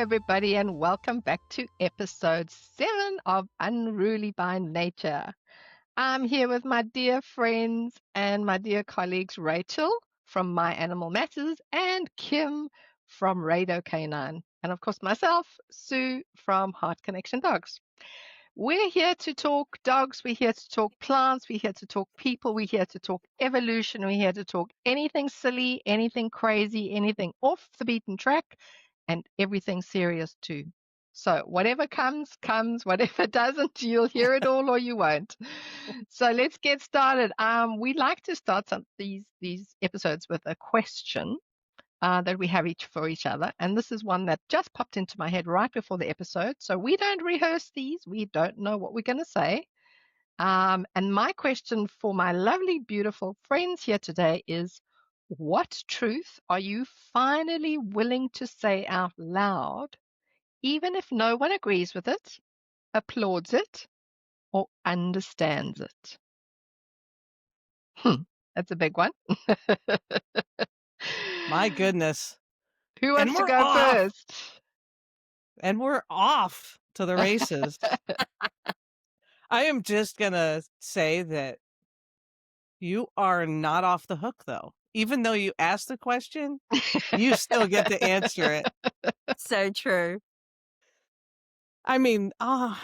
everybody, and welcome back to episode 7 of Unruly by Nature. I'm here with my dear friends and my dear colleagues, Rachel from My Animal Matters and Kim from Raidho Canine, and of course, myself, Sue from Heart Connection Dogs. We're here to talk dogs, we're here to talk plants, we're here to talk people, we're here to talk evolution, we're here to talk anything silly, anything crazy, anything off the beaten track, and everything serious too. So whatever comes, comes. Whatever doesn't, you'll hear it all or you won't. So let's get started. We like to start these episodes with a question that we have for each other. And this is one that just popped into my head right before the episode. So we don't rehearse these. We don't know what we're going to say. And my question for my lovely, beautiful friends here today is, what truth are you finally willing to say out loud, even if no one agrees with it, applauds it, or understands it? That's a big one. My goodness. Who wants to we're go off. first? And we're off to the races. I am just going to say that you are not off the hook, though. Even though you asked the question, you still get to answer it. So true. I mean, wow.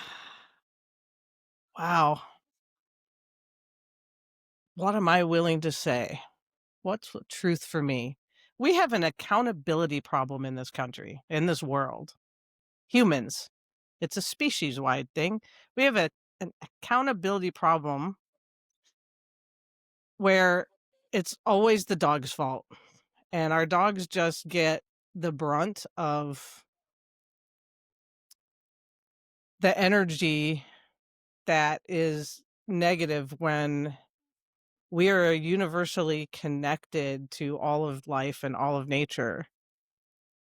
What am I willing to say? What's the truth for me? We have an accountability problem in this country, in this world. Humans. It's a species-wide thing. We have an accountability problem where it's always the dog's fault. And our dogs just get the brunt of the energy that is negative when we are universally connected to all of life and all of nature.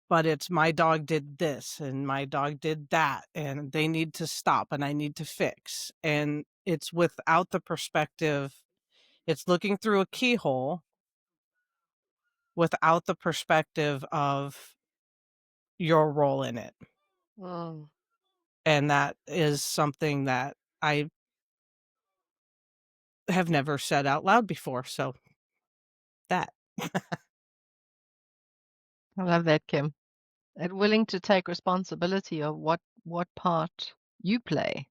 But it's my dog did this and my dog did that, and they need to stop and I need to fix. And it's without the perspective, it's looking through a keyhole without the perspective of your role in it. Mm. And that is something that I have never said out loud before. So that. I love that, Kim. And willing to take responsibility of what part you play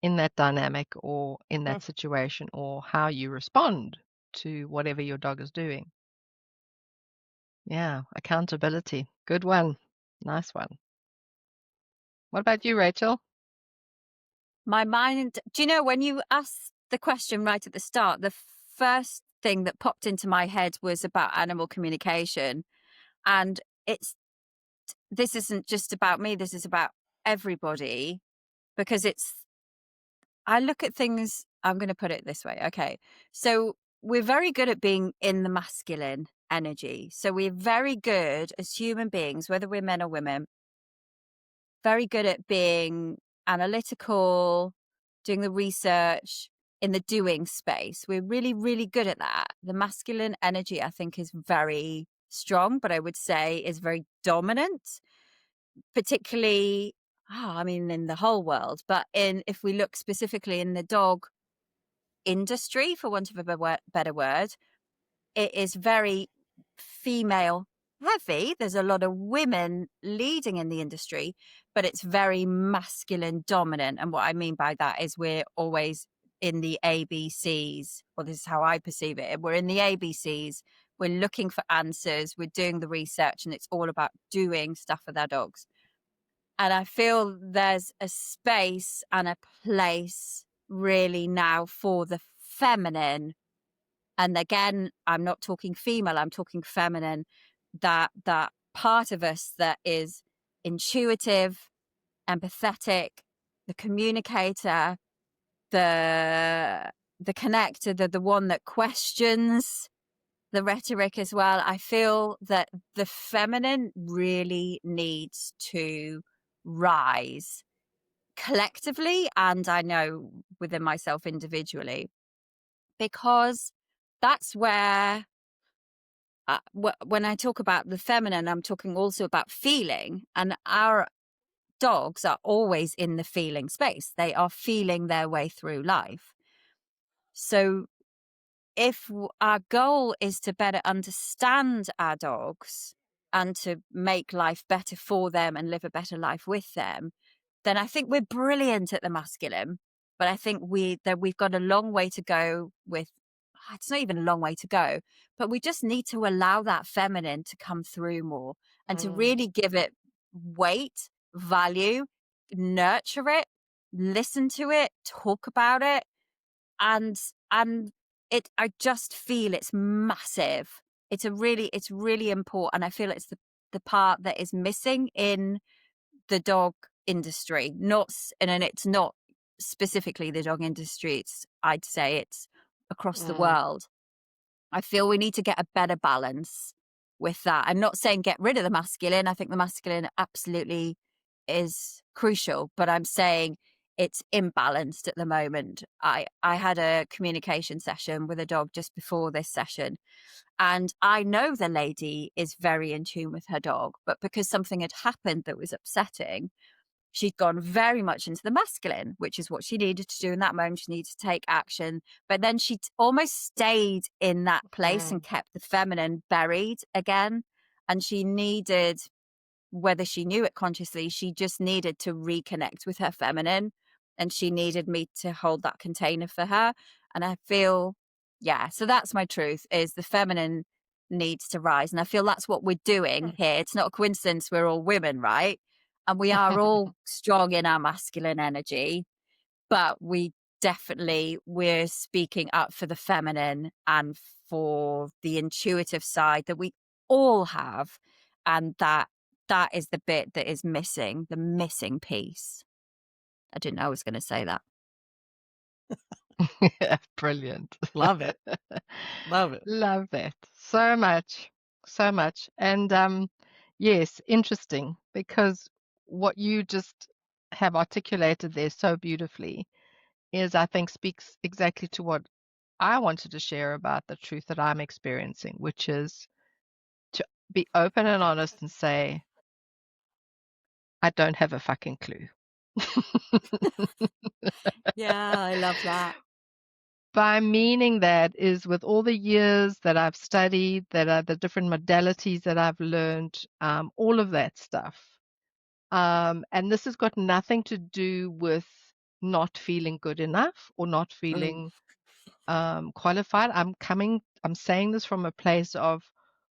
in that dynamic or in that situation, or how you respond to whatever your dog is doing. Yeah, accountability. Good one. Nice one. What about you, Rachel? My mind, do you know, when you asked the question right at the start, the first thing that popped into my head was about animal communication. And this isn't just about me, this is about everybody, because I look at things, I'm going to put it this way. Okay. So we're very good at being in the masculine energy. So we're very good as human beings, whether we're men or women, very good at being analytical, doing the research in the doing space. We're really, really good at that. The masculine energy, I think, is very strong, but I would say is very dominant, particularly, in the whole world. But if we look specifically in the dog industry, for want of a better word, it is very female heavy. There's a lot of women leading in the industry, but it's very masculine dominant. And what I mean by that is we're always in the ABCs, or this is how I perceive it. We're in the ABCs. We're looking for answers. We're doing the research, and it's all about doing stuff with our dogs. And I feel there's a space and a place really now for the feminine. And again, I'm not talking female, I'm talking feminine, that part of us that is intuitive, empathetic, the communicator, the connector, the one that questions the rhetoric as well. I feel that the feminine really needs to rise collectively, and I know within myself individually, because that's where when I talk about the feminine, I'm talking also about feeling, and our dogs are always in the feeling space. They are feeling their way through life. So if our goal is to better understand our dogs and to make life better for them and live a better life with them, then I think we're brilliant at the masculine. But I think we've got a long way to go with. It's not even a long way to go, but we just need to allow that feminine to come through more and to really give it weight, value, nurture it, listen to it, talk about it, and I just feel it's massive. It's really important. I feel it's the part that is missing in the dog industry, and it's not specifically the dog industry. I'd say it's across the world. I feel we need to get a better balance with that. I'm not saying get rid of the masculine. I think the masculine absolutely is crucial, but I'm saying it's imbalanced at the moment. I had a communication session with a dog just before this session, and I know the lady is very in tune with her dog, but because something had happened that was upsetting, she'd gone very much into the masculine, which is what she needed to do in that moment. She needed to take action. But then she almost stayed in that place and kept the feminine buried again. And she needed, whether she knew it consciously, she just needed to reconnect with her feminine. And she needed me to hold that container for her. And I feel, yeah, so that's my truth, is the feminine needs to rise. And I feel that's what we're doing here. It's not a coincidence we're all women, right? And we are all strong in our masculine energy, but we're speaking up for the feminine and for the intuitive side that we all have. And that is the bit that is missing, the missing piece. I didn't know I was going to say that. Brilliant. Love it. Love it. Love that so much. So much. And yes, interesting, because what you just have articulated there so beautifully is, I think, speaks exactly to what I wanted to share about the truth that I'm experiencing, which is to be open and honest and say, I don't have a fucking clue. Yeah, I love that. By meaning that is, with all the years that I've studied, that are the different modalities that I've learned, all of that stuff. And this has got nothing to do with not feeling good enough or not feeling qualified. I'm saying this from a place of,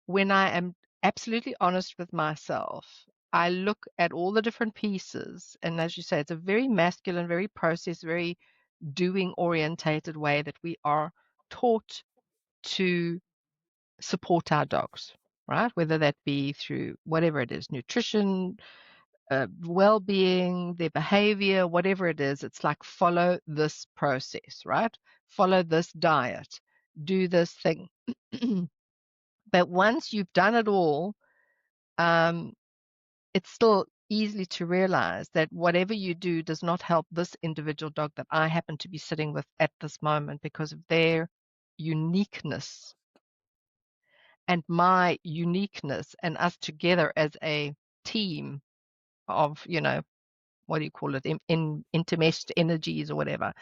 when I am absolutely honest with myself, I look at all the different pieces. And as you say, it's a very masculine, very process, very doing orientated way that we are taught to support our dogs, right? Whether that be through whatever it is, nutrition, well-being, their behavior, whatever it is. It's like, follow this process, right? Follow this diet, do this thing. But once you've done it all, it's still easily to realize that whatever you do does not help this individual dog that I happen to be sitting with at this moment, because of their uniqueness and my uniqueness, and us together as a team of, what do you call it, in intermeshed energies or whatever.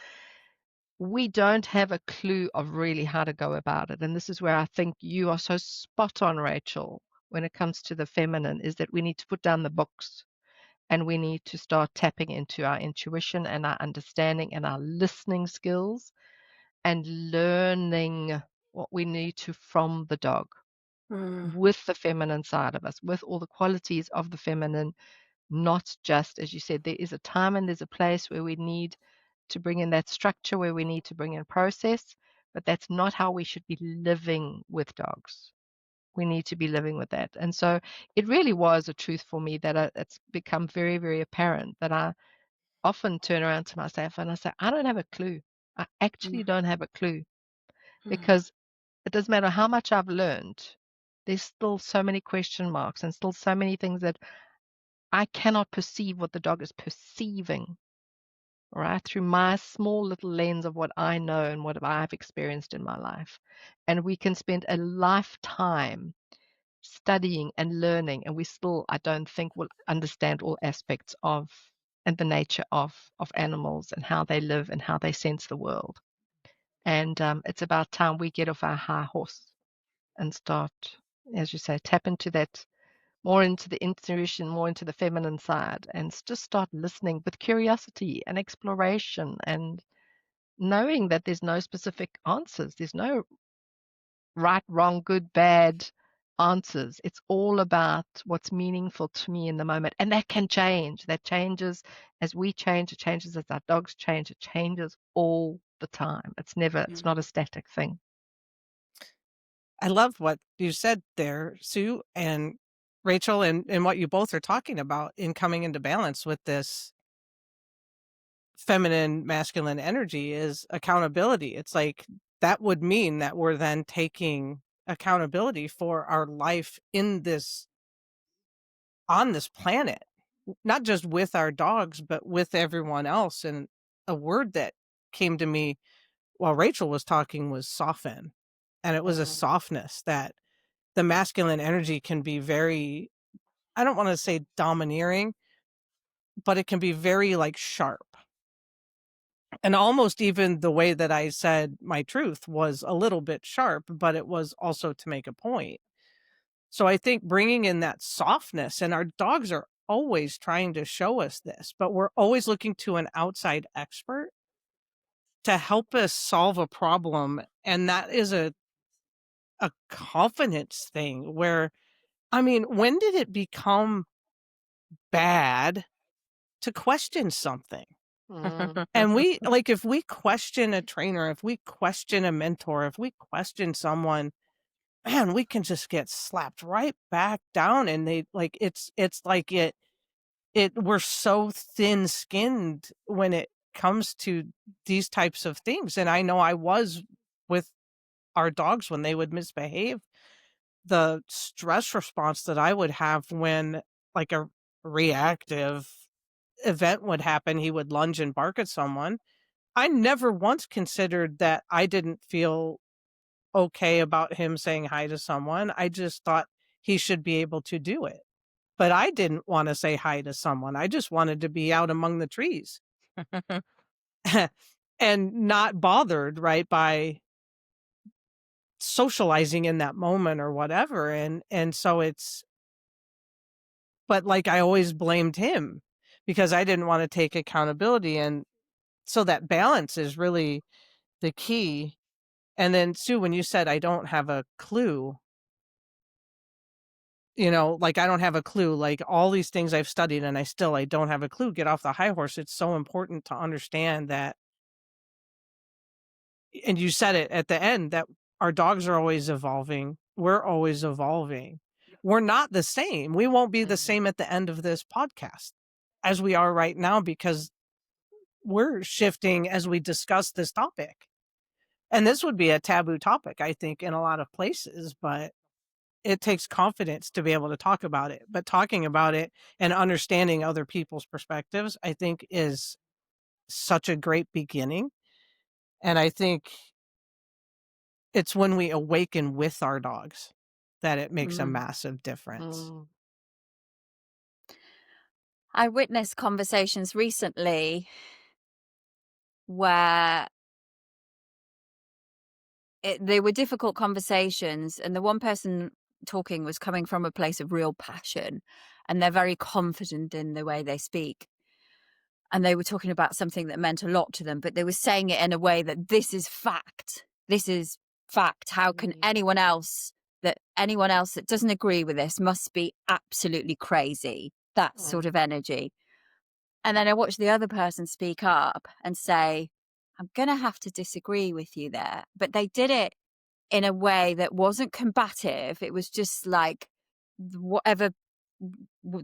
We don't have a clue of really how to go about it. And this is where I think you are so spot on, Rachel, when it comes to the feminine, is that we need to put down the books and we need to start tapping into our intuition and our understanding and our listening skills and learning what we need to from the dog, with the feminine side of us, with all the qualities of the feminine, not just, as you said, there is a time and there's a place where we need to bring in that structure, where we need to bring in process, but that's not how we should be living with dogs. We need to be living with that. And so it really was a truth for me that it's become very, very apparent that I often turn around to myself and I say, I don't have a clue. I actually don't have a clue, because it doesn't matter how much I've learned. There's still so many question marks and still so many things that I cannot perceive what the dog is perceiving, right, through my small little lens of what I know and what I've experienced in my life. And we can spend a lifetime studying and learning, and we still, I don't think, will understand all aspects of and the nature of animals and how they live and how they sense the world. And it's about time we get off our high horse and start, as you say, tap into that, more into the intuition, more into the feminine side, and just start listening with curiosity and exploration, and knowing that there's no specific answers. There's no right, wrong, good, bad answers. It's all about what's meaningful to me in the moment. And that can change. That changes as we change. It changes as our dogs change. It changes all the time. It's not a static thing. I love what you said there, Sue and Rachel, and what you both are talking about in coming into balance with this feminine, masculine energy is accountability. It's like that would mean that we're then taking accountability for our life on this planet, not just with our dogs, but with everyone else. And a word that came to me while Rachel was talking was soften. And it was a softness that the masculine energy can be very, I don't want to say domineering, but it can be very like sharp. And almost even the way that I said my truth was a little bit sharp, but it was also to make a point. So I think bringing in that softness, and our dogs are always trying to show us this, but we're always looking to an outside expert to help us solve a problem. And that is a confidence thing where, I mean, when did it become bad to question something? And we, like, if we question a trainer, if we question a mentor, if we question someone, man, we can just get slapped right back down. And they like, it's like we're so thin skinned when it comes to these types of things. And I know I was with our dogs when they would misbehave, the stress response that I would have when like a reactive event would happen, he would lunge and bark at someone. I never once considered that I didn't feel okay about him saying hi to someone. I just thought he should be able to do it. But I didn't want to say hi to someone. I just wanted to be out among the trees and not bothered, right, by socializing in that moment or whatever. And so but like I always blamed him because I didn't want to take accountability. And so that balance is really the key. And then Sue, when you said I don't have a clue, like I don't have a clue, like all these things I've studied and I don't have a clue, get off the high horse. It's so important to understand that. And you said it at the end that our dogs are always evolving. We're always evolving. We're not the same. We won't be the same at the end of this podcast as we are right now because we're shifting as we discuss this topic. And this would be a taboo topic, I think, in a lot of places, but it takes confidence to be able to talk about it. But talking about it and understanding other people's perspectives, I think, is such a great beginning. And I think it's when we awaken with our dogs that it makes a massive difference. I witnessed conversations recently where they were difficult conversations, and the one person talking was coming from a place of real passion, and they're very confident in the way they speak. And they were talking about something that meant a lot to them, but they were saying it in a way that this is fact. This is fact. How can anyone else that doesn't agree with this must be absolutely crazy? That sort of energy. And then I watched the other person speak up and say, I'm going to have to disagree with you there. But they did it in a way that wasn't combative. It was just like whatever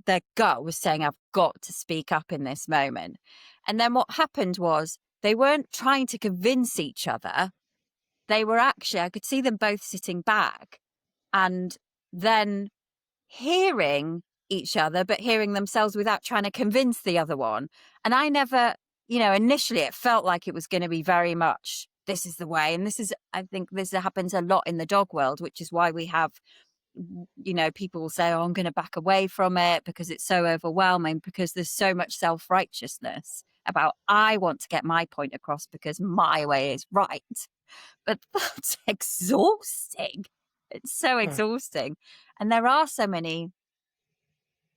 their gut was saying, I've got to speak up in this moment. And then what happened was they weren't trying to convince each other. They were actually, I could see them both sitting back and then hearing each other, but hearing themselves without trying to convince the other one. And I never initially it felt like it was going to be very much, this is the way. And I think this happens a lot in the dog world, which is why we have, people will say, oh, I'm going to back away from it because it's so overwhelming, because there's so much self-righteousness about, I want to get my point across because my way is right. But that's exhausting. It's so exhausting. And there are so many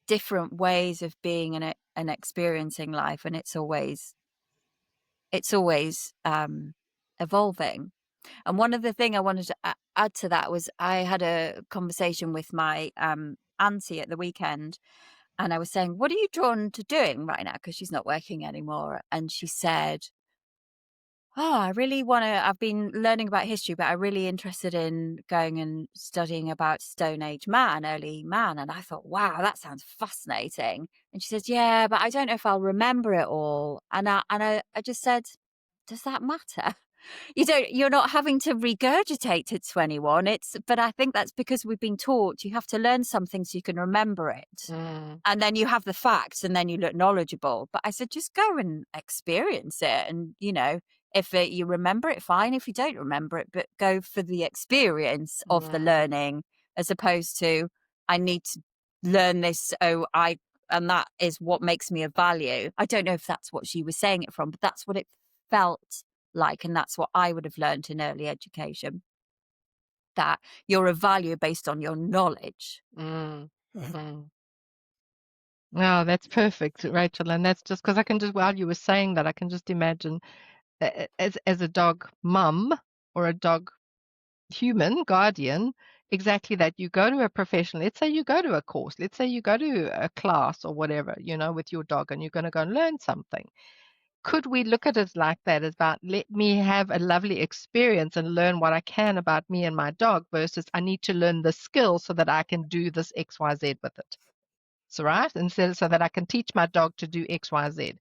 different ways of being and experiencing life, and it's always evolving. And one of the thing I wanted to add to that was, I had a conversation with my auntie at the weekend, and I was saying, what are you drawn to doing right now, because she's not working anymore? And she said, oh, I really want to, I've been learning about history, but I'm really interested in going and studying about Stone Age man, early man. And I thought, wow, that sounds fascinating. And she says, yeah, but I don't know if I'll remember it all. And I just said, does that matter? You're not having to regurgitate it to anyone. But I think that's because we've been taught you have to learn something so you can remember it. And then you have the facts and then you look knowledgeable. But I said, just go and experience it. And, if you remember it, fine. If you don't remember it, but go for the experience of the learning, as opposed to, I need to learn this. And that is what makes me of value. I don't know if that's what she was saying it from, but that's what it felt like. And that's what I would have learned in early education, that you're of value based on your knowledge. No, that's perfect, Rachel. And that's just because I can just, while you were saying that, I can just imagine as a dog mum or a dog human guardian, exactly that. You go to a professional, let's say you go to a course, let's say you go to a class or whatever, with your dog, and you're going to go and learn something. Could we look at it like that, as about, let me have a lovely experience and learn what I can about me and my dog, versus I need to learn the skill so that I can do this XYZ with it. So, right? Instead, so that I can teach my dog to do XYZ.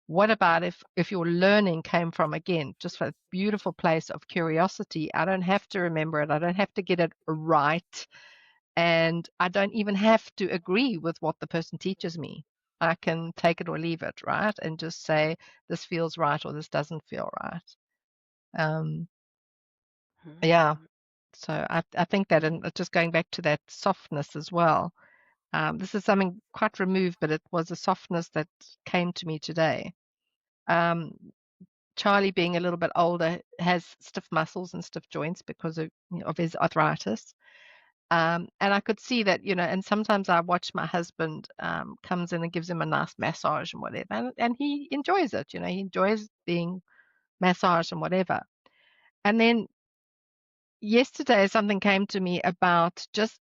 What about if your learning came from, again, just a beautiful place of curiosity? I don't have to remember it. I don't have to get it right. And I don't even have to agree with what the person teaches me. I can take it or leave it, right? And just say, this feels right or this doesn't feel right. Yeah. So I think that, and just going back to that softness as well. This is something quite removed, but it was a softness that came to me today. Charlie, being a little bit older, has stiff muscles and stiff joints because of his arthritis. And I could see that, and sometimes I watch my husband comes in and gives him a nice massage and whatever, and he enjoys it. He enjoys being massaged and whatever. And then yesterday, something came to me about just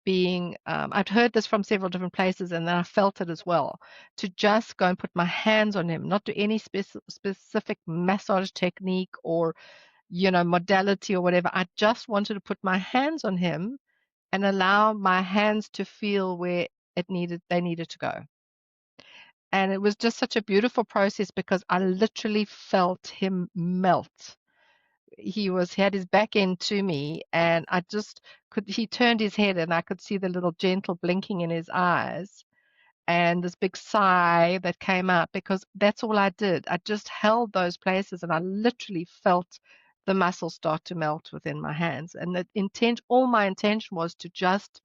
being, I'd heard this from several different places, and then I felt it as well, to just go and put my hands on him, not do any specific massage technique or, modality or whatever. I just wanted to put my hands on him and allow my hands to feel where they needed to go. And it was just such a beautiful process, because I literally felt him melt. He had his back end to me, and he turned his head and I could see the little gentle blinking in his eyes and this big sigh that came out, because that's all I did. I just held those places and I literally felt the muscles start to melt within my hands. And all my intention was to just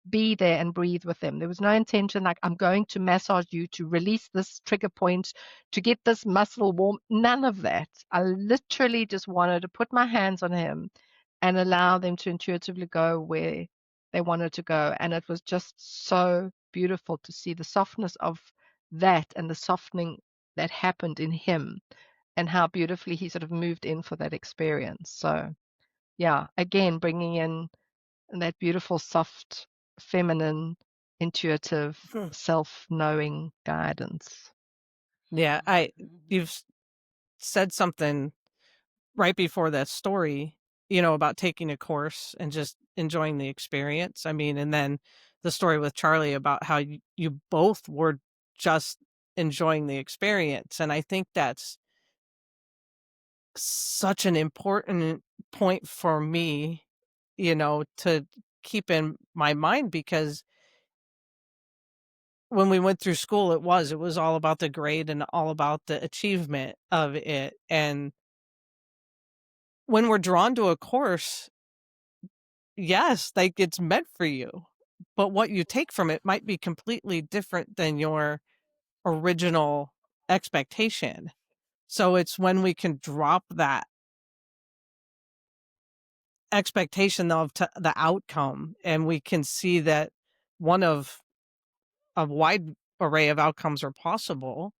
be there and breathe with them. There was no intention like, I'm going to massage you to release this trigger point, to get this muscle warm. None of that. I literally just wanted to put my hands on him and allow them to intuitively go where they wanted to go. And it was just so beautiful to see the softness of that and the softening that happened in him, and how beautifully he sort of moved in for that experience. So yeah, again, bringing in that beautiful, soft, feminine, intuitive, self-knowing guidance. Yeah, you've said something right before that story, about taking a course and just enjoying the experience. I mean, and then the story with Charlie about how you both were just enjoying the experience. And I think that's such an important point for me, to keep in my mind, because when we went through school, it was all about the grade and all about the achievement of it. And when we're drawn to a course, yes, like it's meant for you, but what you take from it might be completely different than your original expectation. So it's when we can drop that expectation of the outcome, and we can see that one of a wide array of outcomes are possible.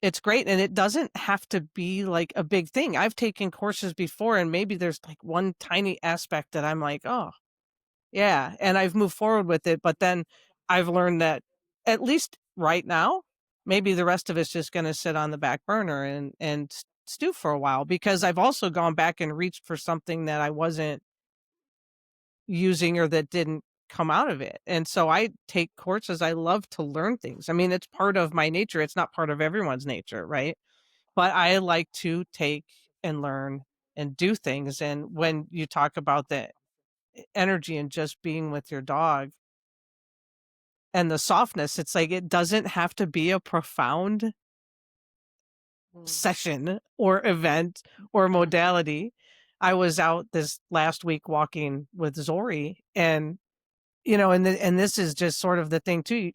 It's great, and it doesn't have to be like a big thing. I've taken courses before, and maybe there's like one tiny aspect that I'm like, oh yeah, and I've moved forward with it, but then I've learned that, at least right now, maybe the rest of it's just going to sit on the back burner and stew for a while, because I've also gone back and reached for something that I wasn't using or that didn't come out of it. And so I take courses. I love to learn things. I mean, it's part of my nature. It's not part of everyone's nature, right? But I like to take and learn and do things. And when you talk about the energy and just being with your dog and the softness, it's like it doesn't have to be a profound session or event or modality. I was out this last week walking with Zori, and and this is just sort of the thing too.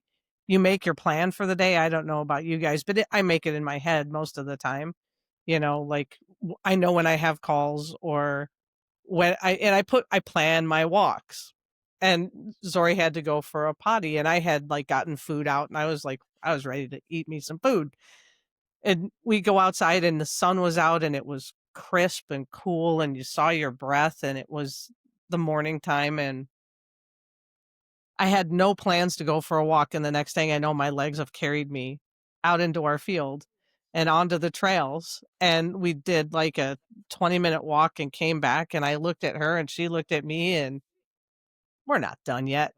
You make your plan for the day. I don't know about you guys, but I make it in my head most of the time. Like I know when I have calls, or when I plan my walks. And Zori had to go for a potty, and I had like gotten food out, and I was ready to eat me some food. And we go outside, and the sun was out, and it was crisp and cool, and you saw your breath, and it was the morning time, and I had no plans to go for a walk. And the next thing I know, my legs have carried me out into our field and onto the trails. And we did like a 20-minute walk and came back, and I looked at her and she looked at me, and we're not done yet.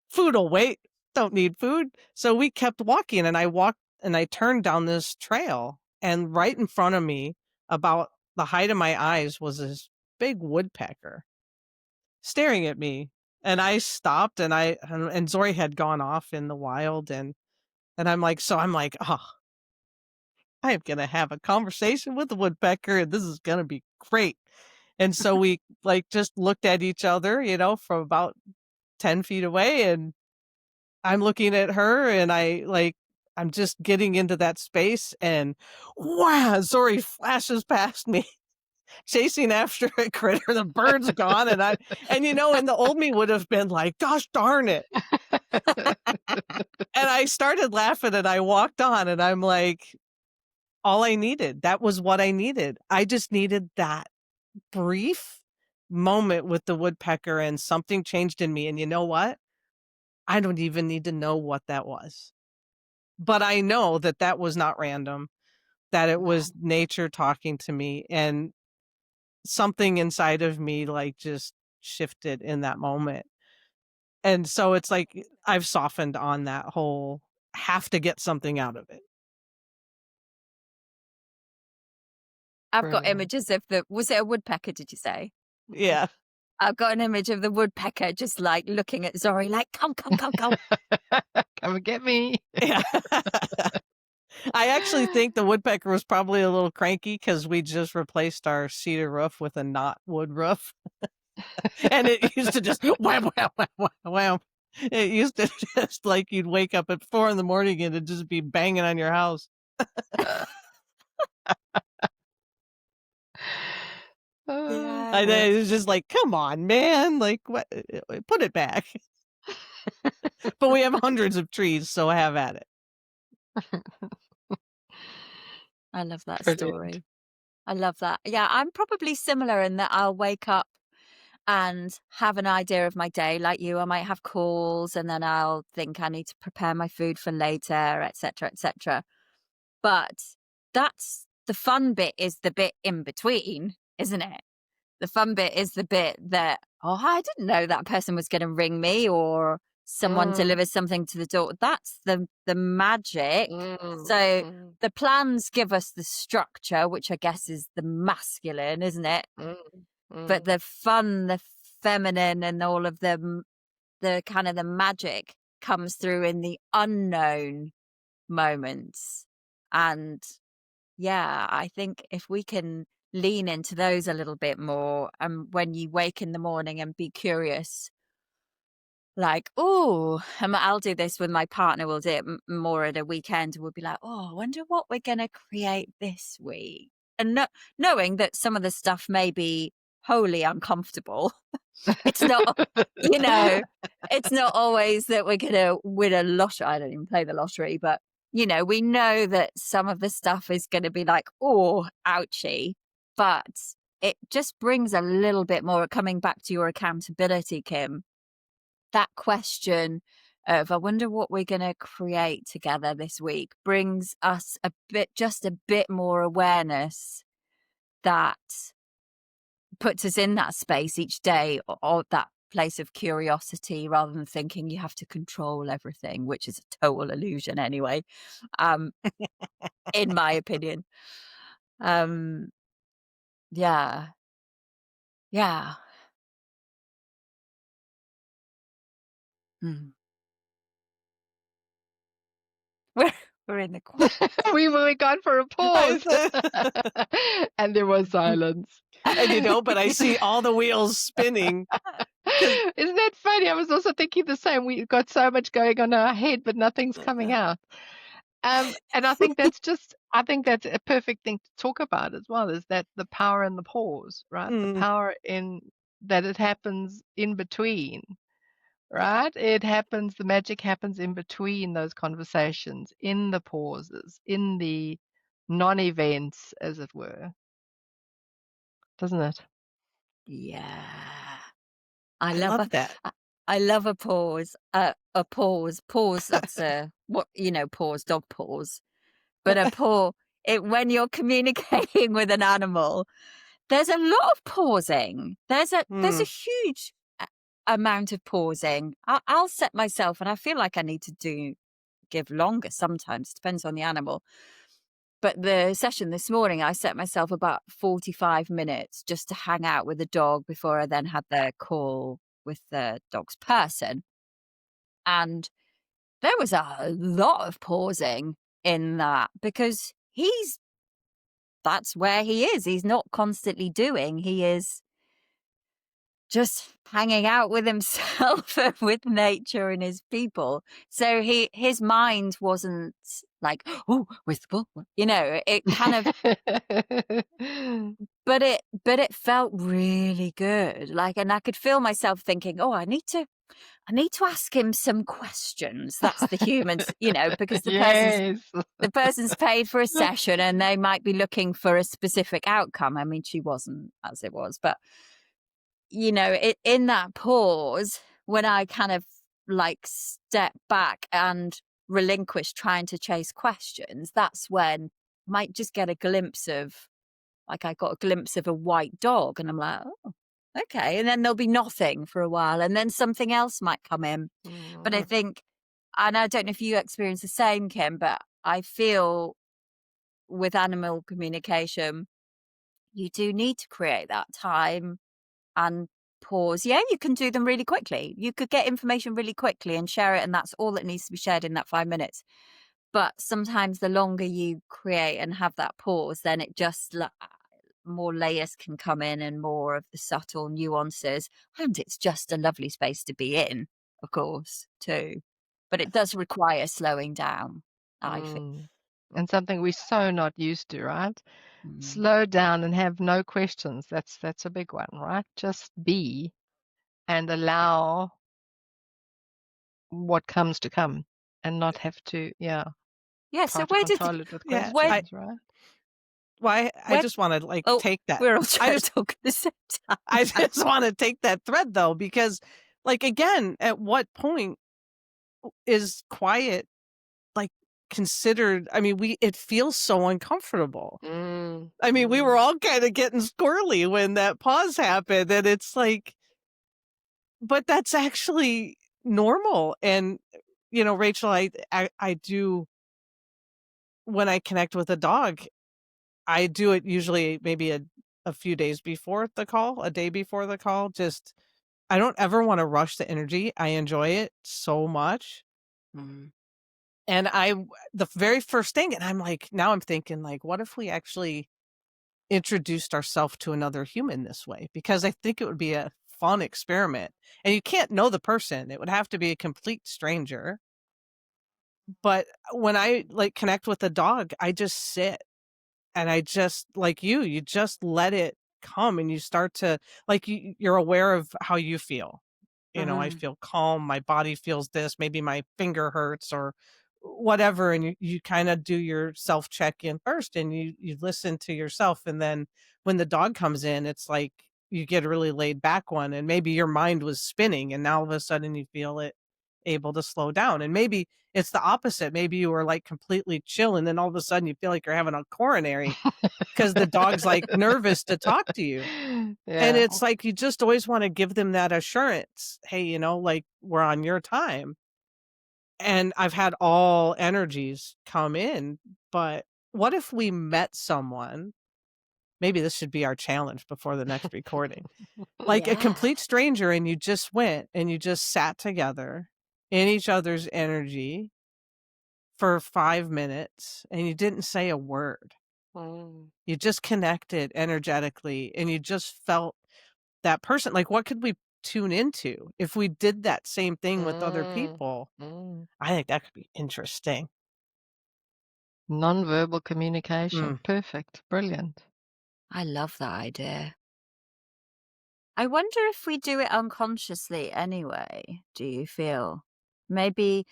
Food will wait. Don't need food. So we kept walking, and I walked and I turned down this trail, and right in front of me, about the height of my eyes, was this big woodpecker staring at me. And I stopped, and Zori had gone off in the wild, and I'm like, oh, I am gonna have a conversation with the woodpecker, and this is gonna be great. And so we like just looked at each other, from about 10 feet away, and I'm looking at her, and I'm just getting into that space, and wow, Zori flashes past me, chasing after a critter. The bird's gone, and the old me would have been like, gosh darn it. And I started laughing, and I walked on, and I'm like, all I needed, that was what I needed. I just needed that brief moment with the woodpecker, and something changed in me. And you know what? I don't even need to know what that was. But I know that that was not random, that it was nature talking to me, and something inside of me like just shifted in that moment. And so it's like I've softened on that whole have to get something out of it. I've got Brilliant. images of was it a woodpecker, did you say? Yeah. I've got an image of the woodpecker just like looking at Zori like, come. Come and get me. Yeah. I actually think the woodpecker was probably a little cranky because we just replaced our cedar roof with a not wood roof. And it used to just wham, wham, wham, wham, wham. It used to just like you'd wake up at 4 a.m. and it'd just be banging on your house. I know, it was just like, come on, man. Like, what? Put it back. But we have hundreds of trees, so have at it. I love that Brilliant. story. I love that. Yeah, I'm probably similar in that I'll wake up and have an idea of my day like you. I might have calls, and then I'll think I need to prepare my food for later, etc., etc. But that's the fun bit, is the bit in between, isn't it? The fun bit is the bit that, oh, I didn't know that person was going to ring me, or someone delivers something to the door. That's the magic. So the plans give us the structure, which I guess is the masculine, isn't it? But the fun, the feminine, and all of the kind of the magic comes through in the unknown moments. And yeah, I think if we can lean into those a little bit more, and when you wake in the morning and be curious, like, oh, I'll do this with my partner. We'll do it more at a weekend. We'll be like, oh, I wonder what we're going to create this week. And knowing that some of the stuff may be wholly uncomfortable. It's not, it's not always that we're going to win a lottery. I don't even play the lottery, but, we know that some of the stuff is going to be like, oh, ouchie. But it just brings a little bit more, coming back to your accountability, Kim, that question of, I wonder what we're going to create together this week, brings us just a bit more awareness that puts us in that space each day, or that place of curiosity, rather than thinking you have to control everything, which is a total illusion anyway, in my opinion. Yeah. Yeah. Mm. We're in the quiet. we were gone for a pause. And there was silence. And but I see all the wheels spinning. Isn't that funny? I was also thinking the same. We've got so much going on in our head, but nothing's coming out. And I think that's a perfect thing to talk about as well, is that the power in the pause, right? The power in that it happens in between, right? The magic happens in between those conversations, in the pauses, in the non-events, as it were. Doesn't it? Yeah. I love that. I love a pause. A pause. That's pause, dog pause. But a pause, when you're communicating with an animal, there's a lot of pausing. There's a huge amount of pausing. I'll set myself, and I feel like I need to give longer sometimes, depends on the animal. But the session this morning, I set myself about 45 minutes just to hang out with the dog before I then had the call with the dog's person. And there was a lot of pausing in that, because that's where he is. He's not constantly doing. He is just hanging out with himself and with nature and his people. So his mind wasn't like, oh, where's the ball? It kind of, but it felt really good. Like, and I could feel myself thinking, oh, I need to ask him some questions. That's the humans, because the person's paid for a session and they might be looking for a specific outcome. I mean, she wasn't, as it was, but in that pause, when I kind of like step back and relinquish trying to chase questions, that's when I might just get a glimpse of, like, I got a glimpse of a white dog, and I'm like, oh, okay. And then there'll be nothing for a while, and then something else might come in. But I think, and I don't know if you experience the same, Kim, but I feel with animal communication, you do need to create that time and pause. Yeah, you can do them really quickly. You could get information really quickly and share it, and that's all that needs to be shared in that 5 minutes. But sometimes the longer you create and have that pause, then it just more layers can come in, and more of the subtle nuances. And it's just a lovely space to be in, of course, too. But it does require slowing down, I think. And something we're so not used to, right? Slow down and have no questions. That's a big one, right? Just be and allow what comes to come, and not have to, Yeah. try So to control it with questions, right? Well, I just want to take that. We're all trying to talk at the same time. I just want to take that thread, though, because, like, again, at what point is quiet considered? I mean, it feels so uncomfortable. I mean, we were all kind of getting squirrely when that pause happened, and it's like, but that's actually normal. And Rachel, I do, when I connect with a dog, I do it usually maybe a few days before the call, a day before the call. Just, I don't ever want to rush the energy. I enjoy it so much. Mm. And the very first thing, and I'm like, now I'm thinking like, what if we actually introduced ourselves to another human this way? Because I think it would be a fun experiment. And you can't know the person. It would have to be a complete stranger. But when I like connect with a dog, I just sit and I just like you just let it come and you start to like you're aware of how you feel. You know, I Mm. feel calm, my body feels this, maybe my finger hurts or whatever, and you kind of do your self check in first and you listen to yourself, and then when the dog comes in, it's like you get a really laid back one, and maybe your mind was spinning and now all of a sudden you feel it able to slow down. And maybe it's the opposite. Maybe you were like completely chill and then all of a sudden you feel like you're having a coronary because the dog's like nervous to talk to you. And Yeah. it's like you just always wanna give them that assurance, "Hey, you know, like, we're on your time." And I've had all energies come in, but what if we met someone, maybe this should be our challenge before the next recording, like a Yeah. complete stranger, and you just went and you just sat together in each other's energy for 5 minutes, and you didn't say a word. Mm. You just connected energetically, and you just felt that person. Like, what could we tune into if we did that same thing with other Mm. people? Mm. I think that could be interesting. Non-verbal communication. Mm. Perfect. Brilliant. I love that idea. I wonder if we do it unconsciously anyway. Do you feel? Maybe,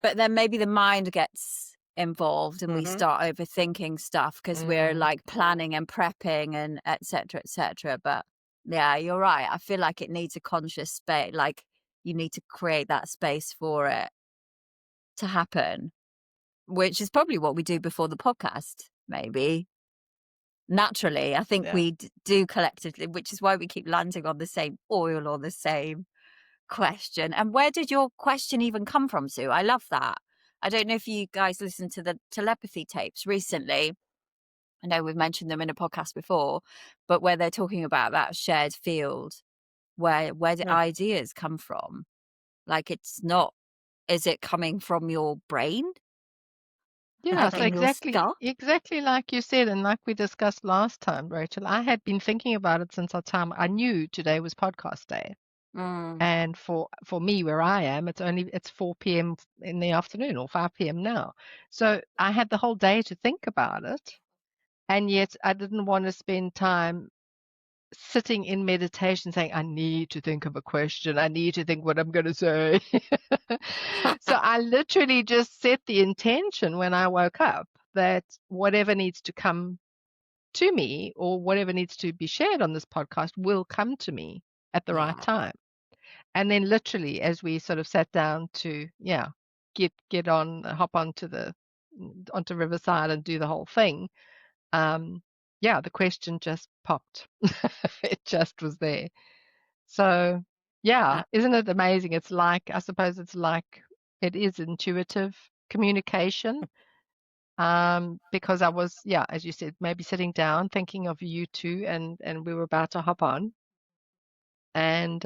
but then maybe the mind gets involved and we Mhm. start overthinking stuff because we're Mm. like planning and prepping and etc. etc. But yeah, you're right. I feel like it needs a conscious space. Like you need to create that space for it to happen, which is probably what we do before the podcast, maybe. Naturally, I think Yeah. we do collectively, which is why we keep landing on the same oil or the same question. And where did your question even come from, Sue? I love that. I don't know if you guys listened to the telepathy tapes recently. I know we've mentioned them in a podcast before, but where they're talking about that shared field, where the Yeah. ideas come from. Like it's not, is it coming from your brain? Yeah, Like so in your exactly, skull? exactly like you said, and like we discussed last time, Rachel, I had been thinking about it since our time. I knew today was podcast day. Mm. And for me, where I am, it's 4 p.m. in the afternoon or 5 p.m. now. So I had the whole day to think about it, and yet I didn't want to spend time sitting in meditation saying, I need to think of a question. I need to think what I'm going to say. So I literally just set the intention when I woke up that whatever needs to come to me or whatever needs to be shared on this podcast will come to me at the right Yeah. time. And then literally as we sort of sat down to, yeah, hop onto Riverside and do the whole thing, yeah, the question just popped. It just was there. So, Uh, yeah, isn't it amazing? It's like, I suppose it's like it is intuitive communication. Because I was, yeah, as you said, maybe sitting down thinking of you two, and we were about to hop on. And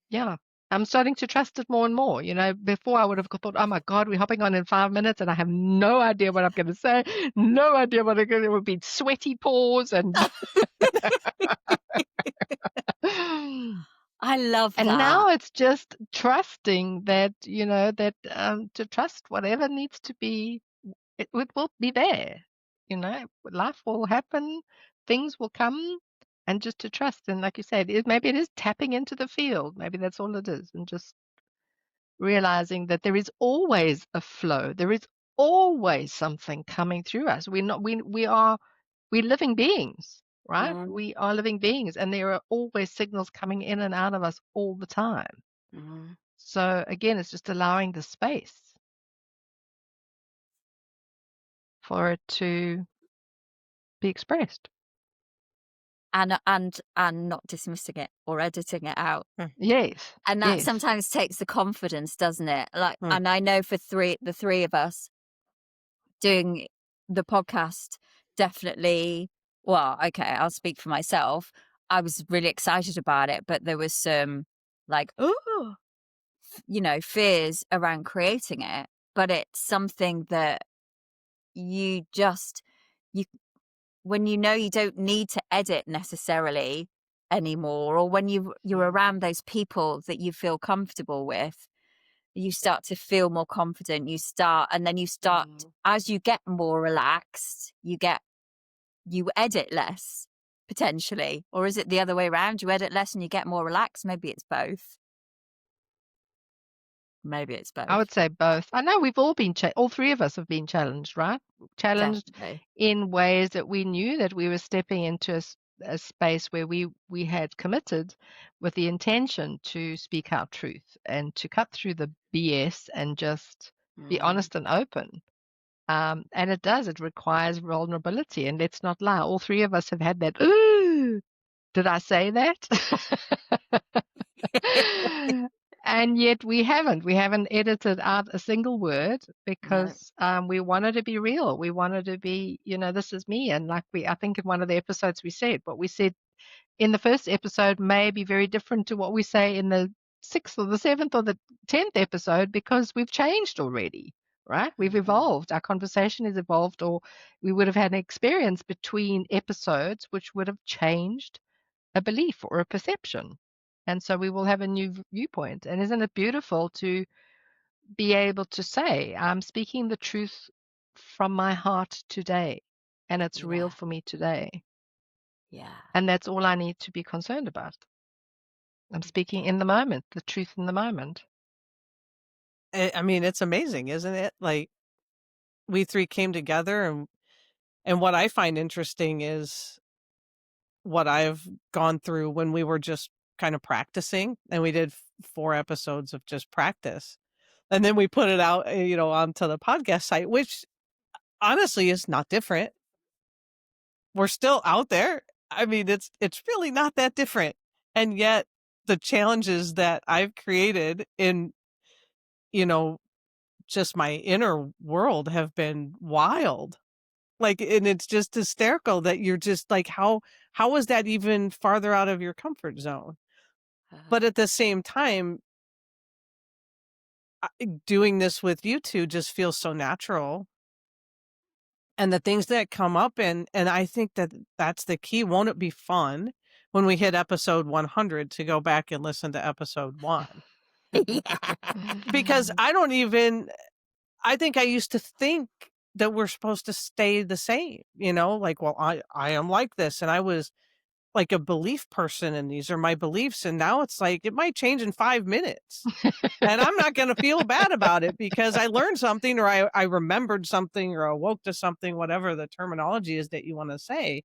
yeah, I'm starting to trust it more and more. You know, before I would have thought, oh my God, we're hopping on in 5 minutes and I have no idea what I'm going to say, no idea what I'm going to, it would be sweaty paws and I love and that. now it's just trusting that, that to trust whatever needs to be, it will be there. Life will happen, things will come, and just to trust. And like you said, maybe it is tapping into the field. Maybe that's all it is, and just realizing that there is always a flow. There is always something coming through us. We're living beings, right? Mm, We are living beings, and there are always signals coming in and out of us all the time. mm. So again, it's just allowing the space for it to be expressed. And not dismissing it or editing it out. Mm. Yes, And that yes. sometimes takes the confidence, doesn't it? Like, Mm. and I know for the three of us doing the podcast, definitely. Well, okay, I'll speak for myself. I was really excited about it, but there was some like, oh, fears around creating it. but it's something that you just, you, when you know you don't need to edit necessarily anymore, or when you're around those people that you feel comfortable with, you start to feel more confident. And then you start, as you get more relaxed, you edit less potentially. Or is it the other way around? You edit less and you get more relaxed? Maybe it's both. Maybe it's I both. would say both. I know we've all been all three of us have been challenged, right? Challenged Definitely. in ways that we knew that we were stepping into a space where we had committed with the intention to speak our truth and to cut through the BS and just be honest and open. And it requires vulnerability. And let's not lie, all three of us have had that. Ooh, did I say that? And yet we haven't. We haven't edited out a single word No. because we wanted to be real. We wanted to be, this is me. And I think in one of the episodes we said, what we said in the first episode may be very different to what we say in the 6th or the 7th or the 10th episode because we've changed already, right? We've evolved. Our conversation has evolved, or we would have had an experience between episodes which would have changed a belief or a perception. And so we will have a new viewpoint. And isn't it beautiful to be able to say, I'm speaking the truth from my heart today, and it's real for me today. Yeah. And that's all I need to be concerned about. I'm speaking in the moment, the truth in the moment. I mean, it's amazing, isn't it? Like, we three came together, and what I find interesting is what I've gone through when we were just kind of practicing, and we did 4 episodes of just practice. And then we put it out, onto the podcast site, which honestly is not different. We're still out there. I mean, it's really not that different. And yet the challenges that I've created in, just my inner world have been wild. Like, and it's just hysterical that you're just like, how is that even farther out of your comfort zone? But at the same time, doing this with you two just feels so natural. And the things that come up, and I think that that's the key. Won't it be fun when we hit episode 100 to go back and listen to episode 1? Yeah. Because I think I used to think that we're supposed to stay the same, like, well, I am like this, and I was like a belief person, and these are my beliefs, and now it's like it might change in 5 minutes. And I'm not gonna feel bad about it because I learned something, or I remembered something, or awoke to something, whatever the terminology is that you wanna say.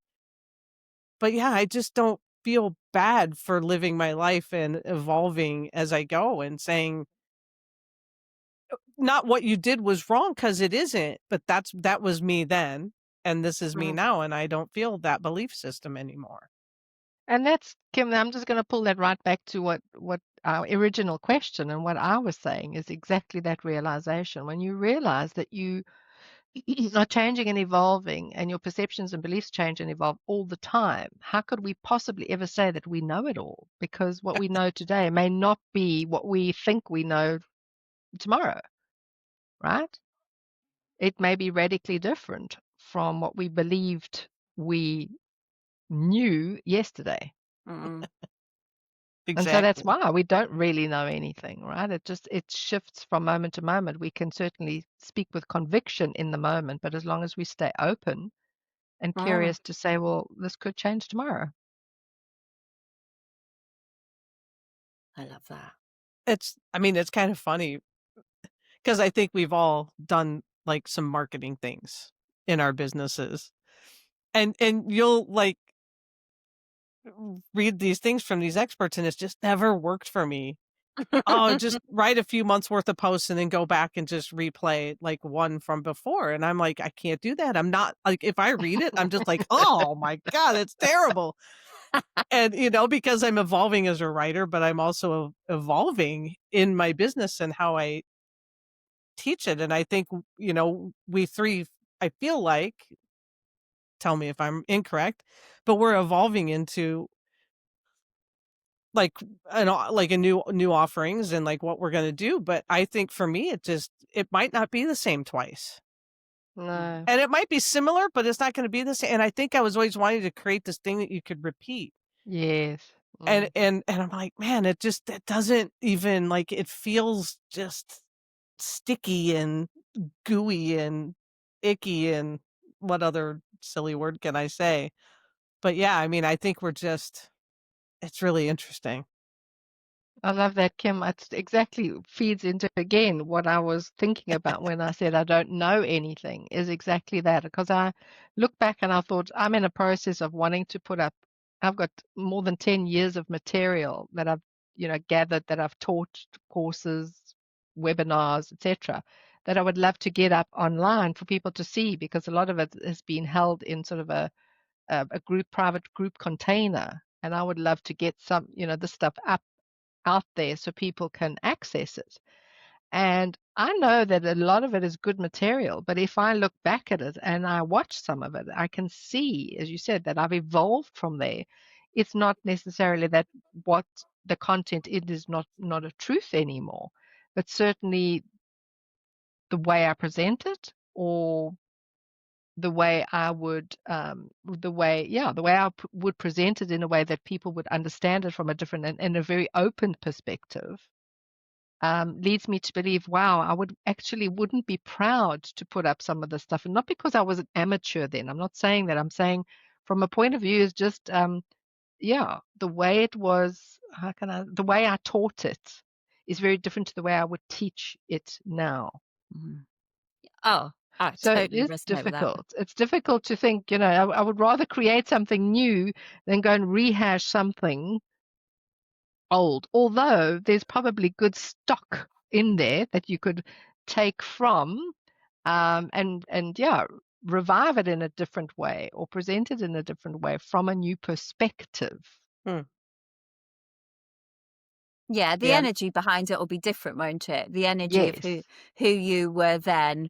But yeah, I just don't feel bad for living my life and evolving as I go and saying, not what you did was wrong, because it isn't, but that was me then, and this is me now, and I don't feel that belief system anymore. And that's, Kim, I'm just going to pull that right back to what our original question and what I was saying is exactly that realization. When you realize that you are changing and evolving and your perceptions and beliefs change and evolve all the time, how could we possibly ever say that we know it all? Because what we know today may not be what we think we know tomorrow, right? It may be radically different from what we believed we knew yesterday. And so that's Exactly. why we don't really know anything, right? It shifts from moment to moment. We can certainly speak with conviction in the moment, but as long as we stay open and curious to say, well, this could change tomorrow. I love that. It's kind of funny because I think we've all done like some marketing things in our businesses. And you'll like read these things from these experts, and it's just never worked for me. Oh, just write a few months worth of posts and then go back and just replay like one from before. And I'm like, I can't do that. I'm not like, if I read it, I'm just like, oh my God, it's terrible. And, because I'm evolving as a writer, but I'm also evolving in my business and how I teach it. And I think, we three, I feel like, tell me if I'm incorrect, but we're evolving into like like a new offerings and like what we're gonna do. But I think for me, it might not be the same twice. No. And it might be similar, but it's not gonna be the same. And I think I was always wanting to create this thing that you could repeat. Yes. And I'm like, man, it doesn't even like it feels just sticky and gooey and icky and what other silly word can I say? But yeah, I mean, I think it's really interesting. I love that, Kim. It's exactly feeds into again what I was thinking about when I said I don't know anything is exactly that. Because I look back and I thought I'm in a process of wanting to put up. I've got more than 10 years of material that I've, gathered, that I've taught courses, webinars, etc., that I would love to get up online for people to see, because a lot of it has been held in sort of a private group container, and I would love to get some, this stuff up out there so people can access it. And I know that a lot of it is good material, but if I look back at it and I watch some of it, I can see, as you said, that I've evolved from there. It's not necessarily that what the content it is not a truth anymore, but certainly the way I present it, or the way I would, the way I would present it in a way that people would understand it from a different and a very open perspective, leads me to believe, wow, I wouldn't be proud to put up some of the stuff, and not because I was an amateur then. I'm not saying that. I'm saying from a point of view is just, the way it was. The way I taught it is very different to the way I would teach it now. Mhm. Oh, I So it totally is resonate with that. difficult. It's difficult to think, I would rather create something new than go and rehash something old. Although there's probably good stock in there that you could take from, and yeah, revive it in a different way or present it in a different way from a new perspective. Hmm. Yeah, the Yeah. energy behind it will be different, won't it? The energy of Yes, who you were then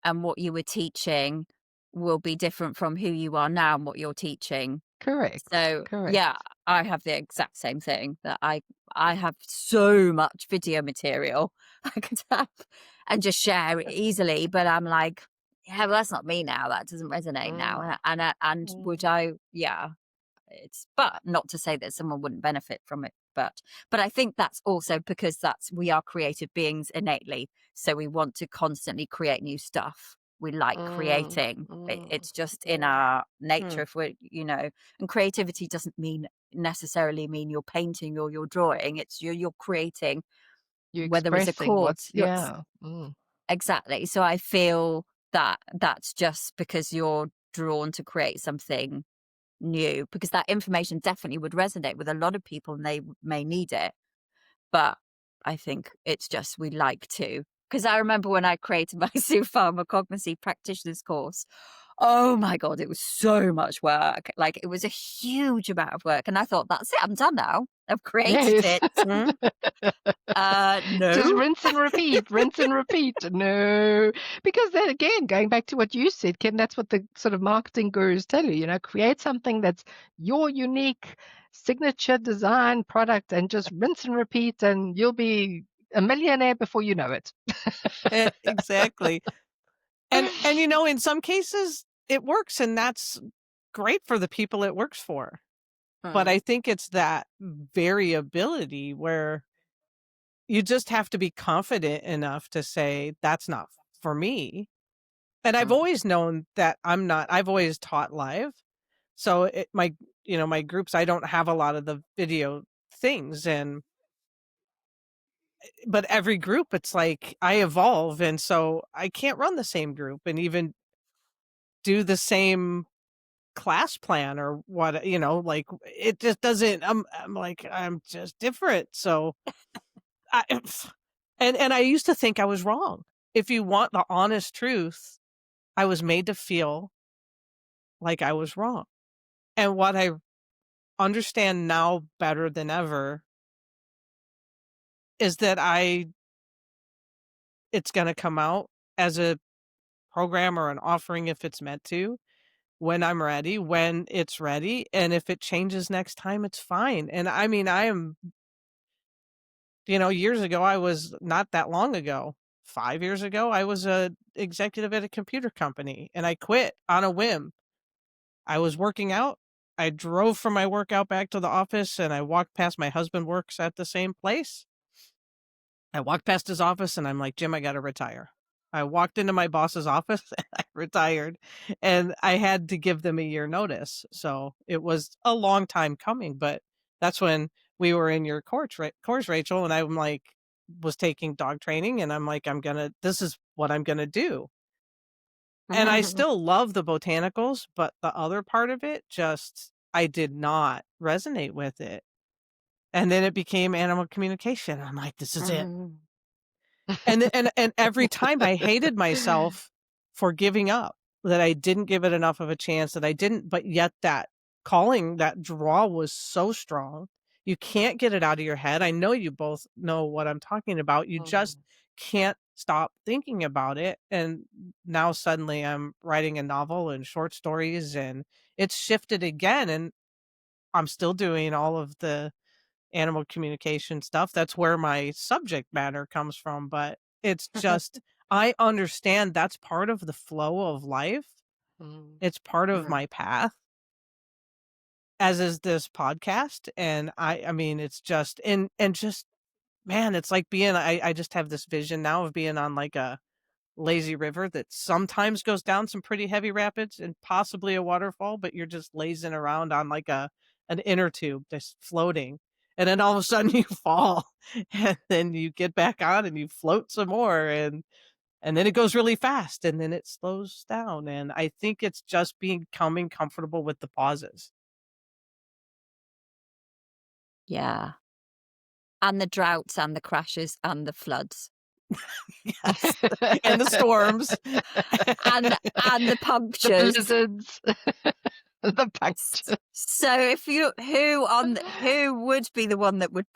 and what you were teaching will be different from who you are now and what you're teaching. correct, So, yeah, correct. I have the exact same thing that I have so much video material I could have and just share it easily, but I'm like, yeah, well, that's not me now. That doesn't resonate now. Mm, And would mm, I? Yeah, it's but not to say that someone wouldn't benefit from it, but I think that's also because that's we are creative beings innately, so we want to constantly create new stuff. We like mm, creating. mm, It's just in mm. our Hmm. nature. If we're, and creativity doesn't necessarily mean you're painting or you're drawing. It's you're creating. You're Whether it's a expressing chord, what's, you're yeah. Mm, exactly. So I feel that that's just because you're drawn to create something new, because that information definitely would resonate with a lot of people and they may need it. But I think it's just we like to. Because I remember when I created my pharmacognosy practitioner's course, oh my God, it was so much work. Like it was a huge amount of work. And I thought, that's it, I'm done now. I've created yes. it. Just No. rinse and repeat, rinse and repeat. No, because then again, going back to what you said, Ken, that's what the sort of marketing gurus tell you, create something that's your unique signature design product and just rinse and repeat, and you'll be a millionaire before you know it. Exactly. And in some cases it works, and that's great for the people it works for. But Mm, I think it's that variability where you just have to be confident enough to say, "That's not for me." And I've mm. always known that I've always taught live. So my groups, I don't have a lot of the video things, but every group, it's like I evolve, and so I can't run the same group and even do the same class plan or what, like it just doesn't, I'm like, I'm just different. So I and I used to think I was wrong. If you want the honest truth, I was made to feel like I was wrong. And what I understand now better than ever is that it's going to come out as a program or an offering if it's meant to. when I'm ready, when it's ready, and if it changes next time, it's fine. And I mean, I am, years ago, I was not that long ago, 5 years ago, I was a executive at a computer company, and I quit on a whim. I was working out. I drove from my workout back to the office, and I walked past my husband works at the same place. I walked past his office, and I'm like, "Jim, I gotta retire." I walked into my boss's office, and I retired, and I had to give them a year notice. So it was a long time coming, but that's when we were in your course, Rachel, and I'm like, was taking dog training, and I'm like, this is what I'm gonna do. And I still love the botanicals, but the other part of it I did not resonate with it. And then it became animal communication. I'm like, this is it. And every time I hated myself for giving up, that I didn't give it enough of a chance, but yet that calling, that draw was so strong. You can't get it out of your head. I know you both know what I'm talking about. You just can't stop thinking about it. And now suddenly I'm writing a novel and short stories, and it's shifted again. And I'm still doing all of the animal communication stuff. That's where my subject matter comes from. But it's just, I understand that's part of the flow of life. It's part of my path, as is this podcast. And I mean, it's just, and just, man, it's like I just have this vision now of being on like a lazy river that sometimes goes down some pretty heavy rapids and possibly a waterfall, but you're just lazing around on like an inner tube just floating. And then all of a sudden you fall, and then you get back on and you float some more, and then it goes really fast, and then it slows down. And I think it's just becoming comfortable with the pauses. Yeah. And the droughts and the crashes and the floods. Yes. And the storms. and the The punctures. blizzards. The punctures. So who would be the one that would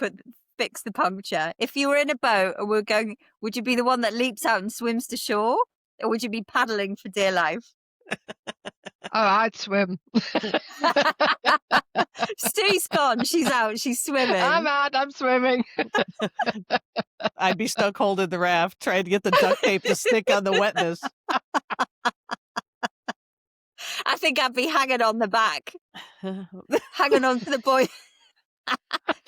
fix the puncture? If you were in a boat and we're going, would you be the one that leaps out and swims to shore? Or would you be paddling for dear life? Oh, I'd swim. Steve's gone. She's out. She's swimming. I'm out. I'm swimming. I'd be stuck holding the raft, trying to get the duct tape to stick on the wetness. I think I'd be hanging on the back, hanging on to the boy.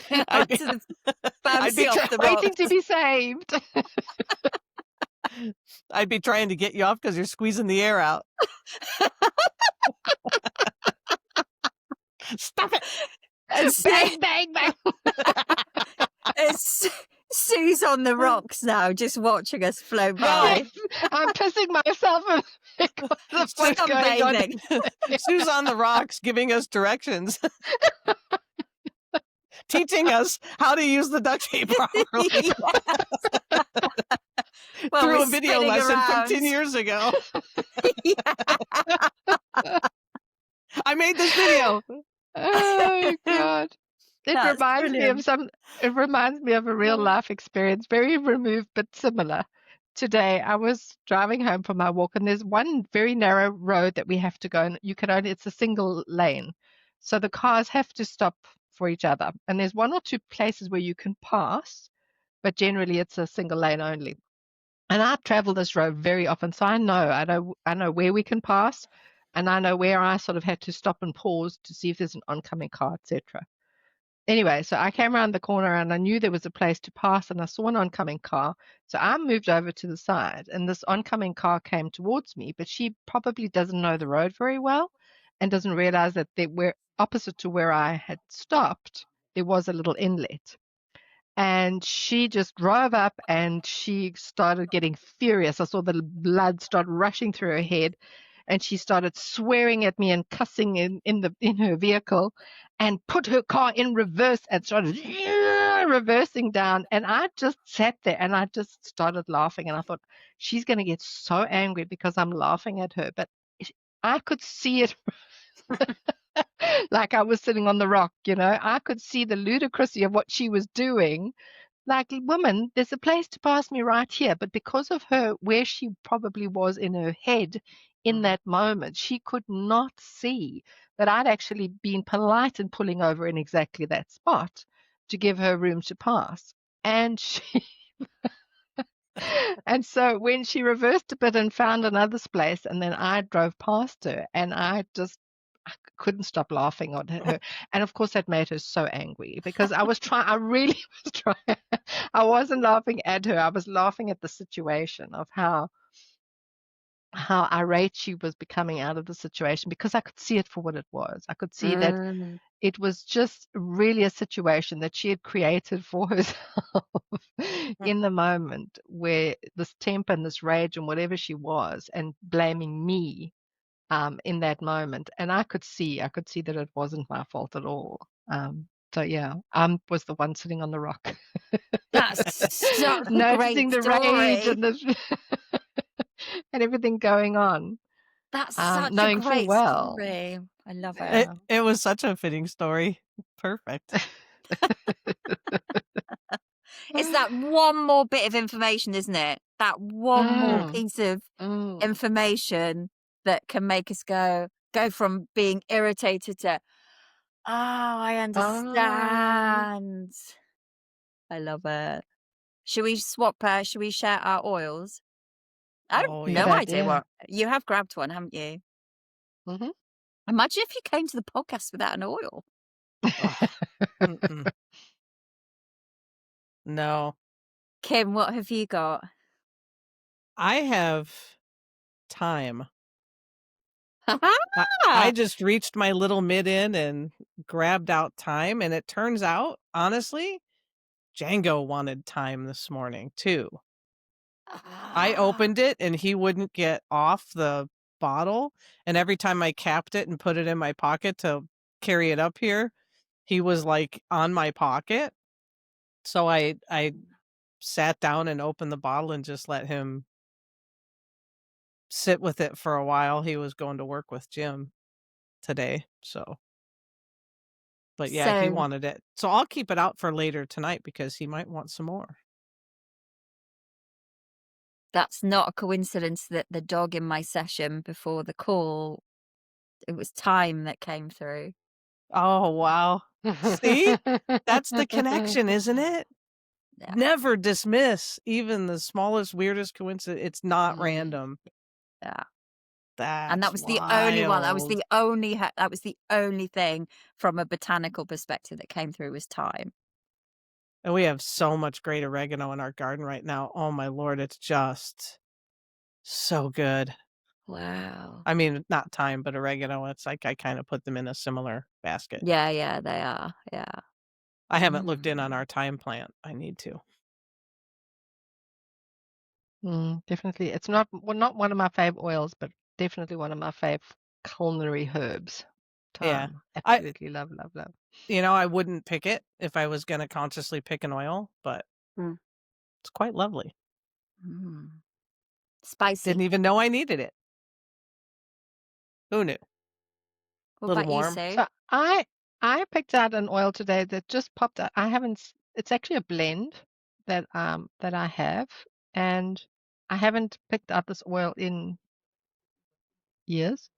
I'd be off the waiting to be saved. I'd be trying to get you off because you're squeezing the air out. Stop it! And bang, bang, bang. Sue's on the rocks now, just watching us flow by. I'm pissing myself because what's going on. Sue's on the rocks giving us directions. Teaching us how to use the duct tape properly. Well, through a video lesson around. from 10 years ago. I made this video. Oh God. It reminds me of a real life experience, very removed but similar. Today I was driving home from my walk, and there's one very narrow road that we have to go, and it's a single lane. So the cars have to stop for each other. And there's one or two places where you can pass, but generally it's a single lane only. And I travel this road very often, so I know where we can pass, and I know where I sort of had to stop and pause to see if there's an oncoming car, etc. Anyway, so I came around the corner and I knew there was a place to pass, and I saw an oncoming car. So I moved over to the side, and this oncoming car came towards me, but she probably doesn't know the road very well and doesn't realize that we're opposite to where I had stopped. There was a little inlet. And she just drove up and she started getting furious. I saw the blood start rushing through her head, and she started swearing at me and cussing in her vehicle, and put her car in reverse and started reversing down. And I just sat there and I just started laughing, and I thought, she's going to get so angry because I'm laughing at her. But I could see it. Like I was sitting on the rock, I could see the ludicrousy of what she was doing. Like, woman, there's a place to pass me right here, but because of her, where she probably was in her head in that moment. She could not see that I'd actually been polite in pulling over in exactly that spot to give her room to pass. And she and so when she reversed a bit and found another place, and then I drove past her, and I couldn't stop laughing at her. And of course, that made her so angry because I really was trying. I wasn't laughing at her. I was laughing at the situation of how irate she was becoming out of the situation because I could see it for what it was. I could see that Mm. it was just really a situation that she had created for herself in the moment, where this temper and this rage and whatever she was, and blaming me in that moment. And I could see that it wasn't my fault at all. So yeah, I was the one sitting on the rock, That's such a great noticing the rage story. and the and everything going on, That's such a knowing full great well. story. I love it. Yeah. It was such a fitting story. Perfect. It's that one more bit of information, isn't it? That one more Mm, piece of mm. information that can make us go from being irritated to, oh, I Ah, understand. I love it. Should we should we share our oils? I have Oh good no yeah. idea idea. what you have grabbed one, haven't you? Mhm. Imagine if you came to the podcast without an oil. Ugh. Mm-mm. No. Kim, what have you got? I have time. I just reached my little mid in and grabbed out time, and it turns out, honestly, Django wanted time this morning too. I Ah. opened it and he wouldn't get off the bottle, and every time I capped it and put it in my pocket to carry it up here, he was like on my pocket. So I sat down and opened the bottle and just let him sit with it for a while. He was going to work with Jim today. So, but yeah, he So wanted it. So I'll keep it out for later tonight because he might want some more. that's not a coincidence that the dog in my session before the call, it was time that came through. Oh, wow. See? That's the connection, isn't it? Yeah. Never dismiss even the smallest, weirdest coincidence. It's not Mm. random. Yeah. And that That's was the only one. That was wild. the only that was the only thing from a botanical perspective that came through was time. And we have so much great oregano in our garden right now. Oh my lord, it's just so good. Wow. I mean, not thyme, but oregano. It's like I kind of put them in a similar basket. Yeah, yeah, they are. Yeah. I haven't looked in on Mm. our thyme plant. I need to. Definitely. It's not not one of my favorite oils, but definitely one of my favorite culinary herbs. Yeah. Thyme. I Absolutely love, love, love. I wouldn't pick it if I was going to consciously pick an oil, but Mm. it's quite lovely. Mm. Spicy. Didn't even know I needed it. Who knew? What Little about you, warm. Sue? So I picked out an oil today that just popped out. I haven't it's actually a blend that I have, and I haven't picked out this oil in years.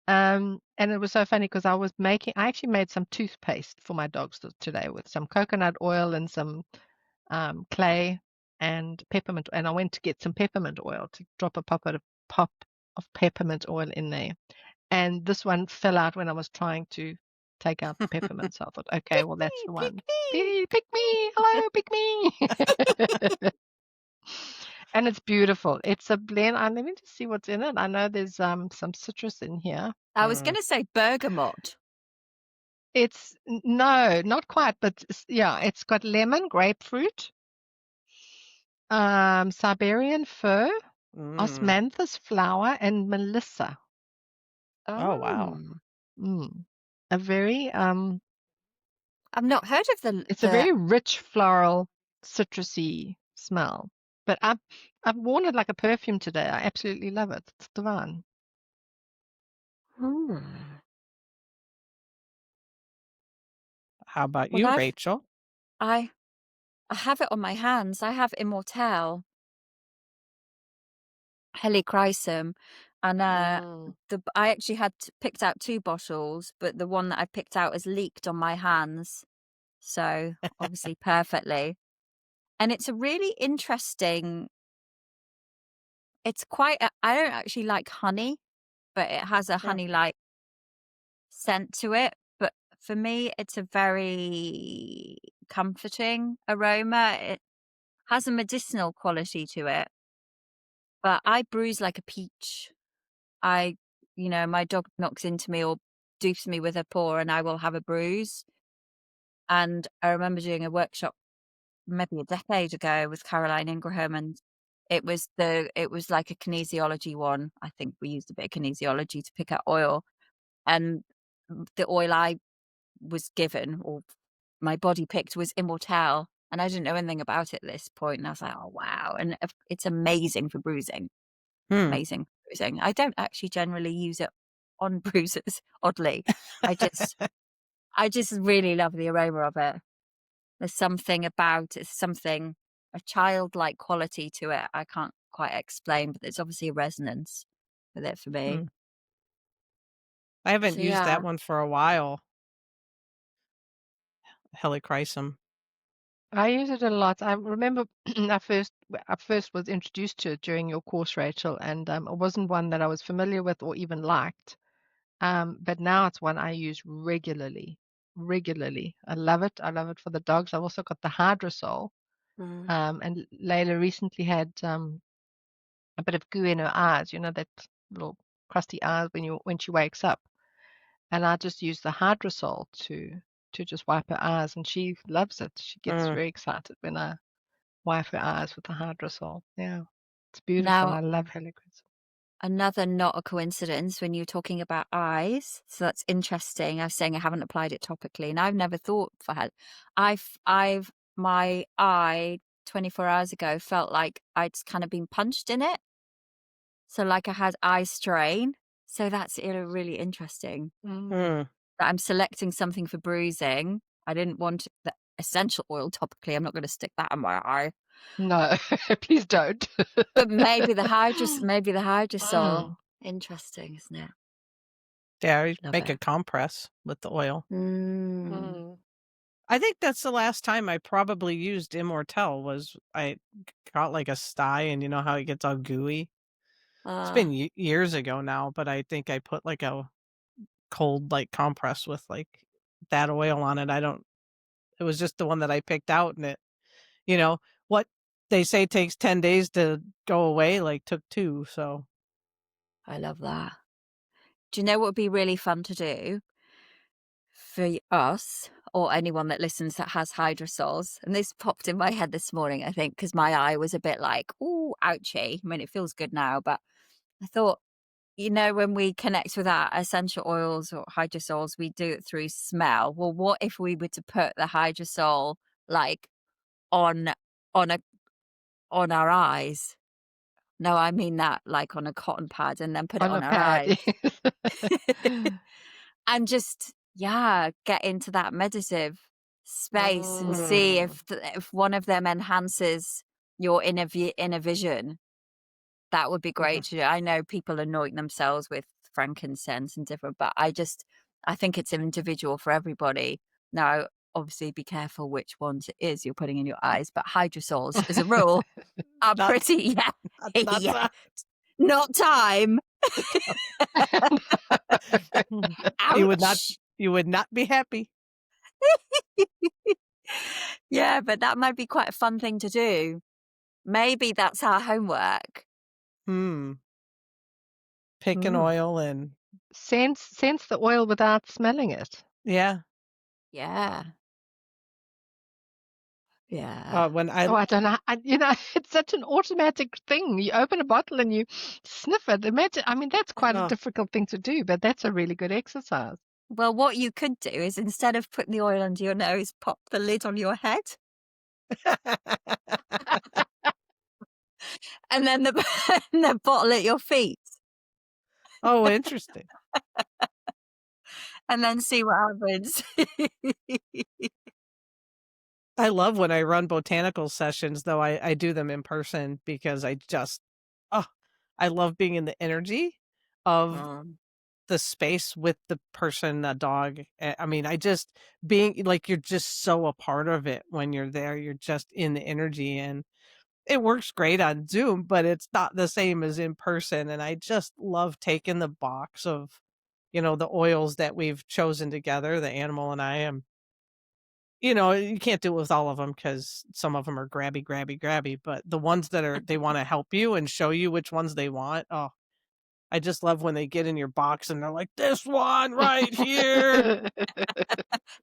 And it was so funny because I actually made some toothpaste for my dogs today with some coconut oil and some clay and peppermint. And I went to get some peppermint oil to drop a pop of peppermint oil in there. And this one fell out when I was trying to take out the peppermint. So I thought, okay, Pick well, that's me, the pick one. me. Pick me. Hello, pick me. And it's beautiful. It's a blend. Let me just see what's in it. I know there's some citrus in here. I was Mm. going to say bergamot. No, not quite, but yeah, it's got lemon, grapefruit, Siberian fir, Mm. osmanthus flower, and melissa. Oh, wow. Oh. Mm. A very I've not heard of It's a the very rich floral, citrusy smell. But I've worn it like a perfume today. I absolutely love it. It's divine. Hmm. How about Well, you, Rachel? I have it on my hands. I have Immortelle Helichrysum, And Mm. I actually had picked out 2 bottles, but the one that I picked out has leaked on my hands. So obviously perfectly. And it's a really interesting, it's quite, I don't actually like honey, but it has a Yeah. honey-like scent to it. But for me, it's a very comforting aroma. It has a medicinal quality to it. But I bruise like a peach. My dog knocks into me or dupes me with her paw and I will have a bruise. And I remember doing a workshop maybe a decade ago with Caroline Ingraham, and it was like a kinesiology one. I think we used a bit of kinesiology to pick out oil, and the oil I was given or my body picked was Immortelle, and I didn't know anything about it at this point, and I was like, oh wow, and it's amazing for bruising. Amazing for bruising. I don't actually generally use it on bruises, oddly. I just really love the aroma of it. There's something about it, a childlike quality to it. I can't quite explain, but there's obviously a resonance with it for me. Hmm. I haven't So used yeah. that one for a while. Helichrysum. I use it a lot. I remember I first was introduced to it during your course, Rachel, and it wasn't one that I was familiar with or even liked. But now it's one I use regularly. Regularly. I love it. I love it for the dogs. I've also got the Hydrosol. Mm. And Layla recently had a bit of goo in her eyes, that little crusty eyes when she wakes up. And I just use the Hydrosol to just wipe her eyes, and she loves it. She gets Mm. very excited when I wipe her eyes with the Hydrosol. Yeah, it's beautiful. Now, I love helichrysum. another not a coincidence when you're talking about eyes. So that's interesting. I was saying I haven't applied it topically, and I've never thought for head. My eye 24 hours ago felt like I'd kind of been punched in it. So like I had eye strain. So that's really interesting Mm. that I'm selecting something for bruising. I didn't want the essential oil topically. I'm not going to stick that on my eye. No, please don't. But maybe the hydrosol. Mm. Interesting, isn't it? Yeah, I Love make it. a compress with the oil. Mm. I think that's the last time I probably used Immortelle was I got like a sty, and you know how it gets all gooey? It's been years ago now, but I think I put like a cold like compress with like that oil on it. It was just the one that I picked out, and you know, what they say takes 10 days to go away, like took 2, so. I love that. Do you know what would be really fun to do for us or anyone that listens that has hydrosols? And this popped in my head this morning, I think, because my eye was a bit like, ooh, ouchie. I mean, it feels good now, but I thought, when we connect with our essential oils or hydrosols, we do it through smell. Well, what if we were to put the hydrosol like on on a on our eyes? No, I mean that like on a cotton pad and then put it On on a our pad, eyes. yes. And just, get into that meditative space and see Mm. if one of them enhances your inner vision. That would be great to do. I know people anoint themselves with frankincense and different, but I think it's individual for everybody. Now, obviously, be careful which ones it is you're putting in your eyes, but hydrosols, as a rule, are Not pretty, not yeah, that. not time. You would not Ouch. be happy. Yeah, but that might be quite a fun thing to do. Maybe that's our homework. Pick an oil and Sense the oil without smelling it. yeah. Yeah. Yeah. When Oh, I don't know. It's such an automatic thing. You open a bottle and you sniff it. Imagine, I mean, that's quite a oh. difficult thing to do, but that's a really good exercise. Well, what you could do is instead of putting the oil under your nose, pop the lid on your head. And then the bottle at your feet. Oh, interesting. And then see what happens. I love when I run botanical sessions, though I do them in person because I love being in the energy. of Mm. the space with the person, the dog. I mean, I just being like, you're just so a part of it when you're there. You're just in the energy, and it works great on Zoom, but it's not the same as in person. And I just love taking the box of, the oils that we've chosen together, the animal and I am. You can't do it with all of them because some of them are grabby, grabby, grabby. But the ones they want to help you and show you which ones they want. Oh, I just love when they get in your box and they're like, this one right here.